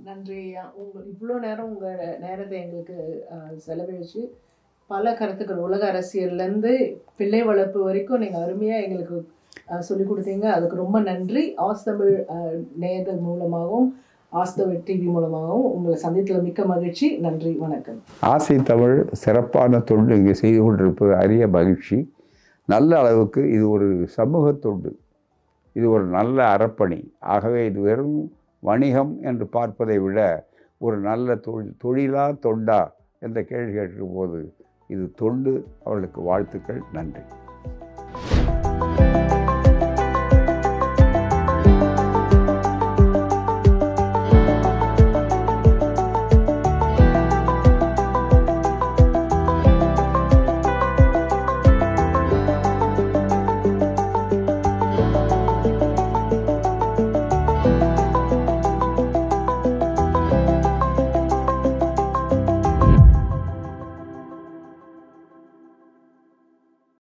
நன்றி ஐயா. இவ்வளோ நேரம் உங்கள் நேரத்தை எங்களுக்கு செலவழித்து பல கருத்துக்கள், உலக அரசியல்லேருந்து பிள்ளை வளர்ப்பு வரைக்கும் நீங்கள் அருமையாக எங்களுக்கு சொல்லிக் கொடுத்தீங்க. அதுக்கு ரொம்ப நன்றி. ஆஸ் தமிழ் நேயர்கள் மூலமாகவும் ஆஸ்தமிழ் டிவி மூலமாகவும் உங்களை சந்தித்ததில் மிக்க மகிழ்ச்சி. நன்றி, வணக்கம்.
ஆசை தமிழ் சிறப்பான தொண்டு இங்கே செய்து கொண்டிருப்பது அரிய மகிழ்ச்சி. நல்ல அளவுக்கு இது ஒரு சமூக தொண்டு, இது ஒரு நல்ல அறப்பணி. ஆகவே இது வெறும் வணிகம் என்று பார்ப்பதை விட ஒரு நல்ல தொழிலா தொண்டா என்ற கேள்வி கேட்கும் போது இது தொண்டு. அவர்களுக்கு வாழ்த்துக்கள். நன்றி.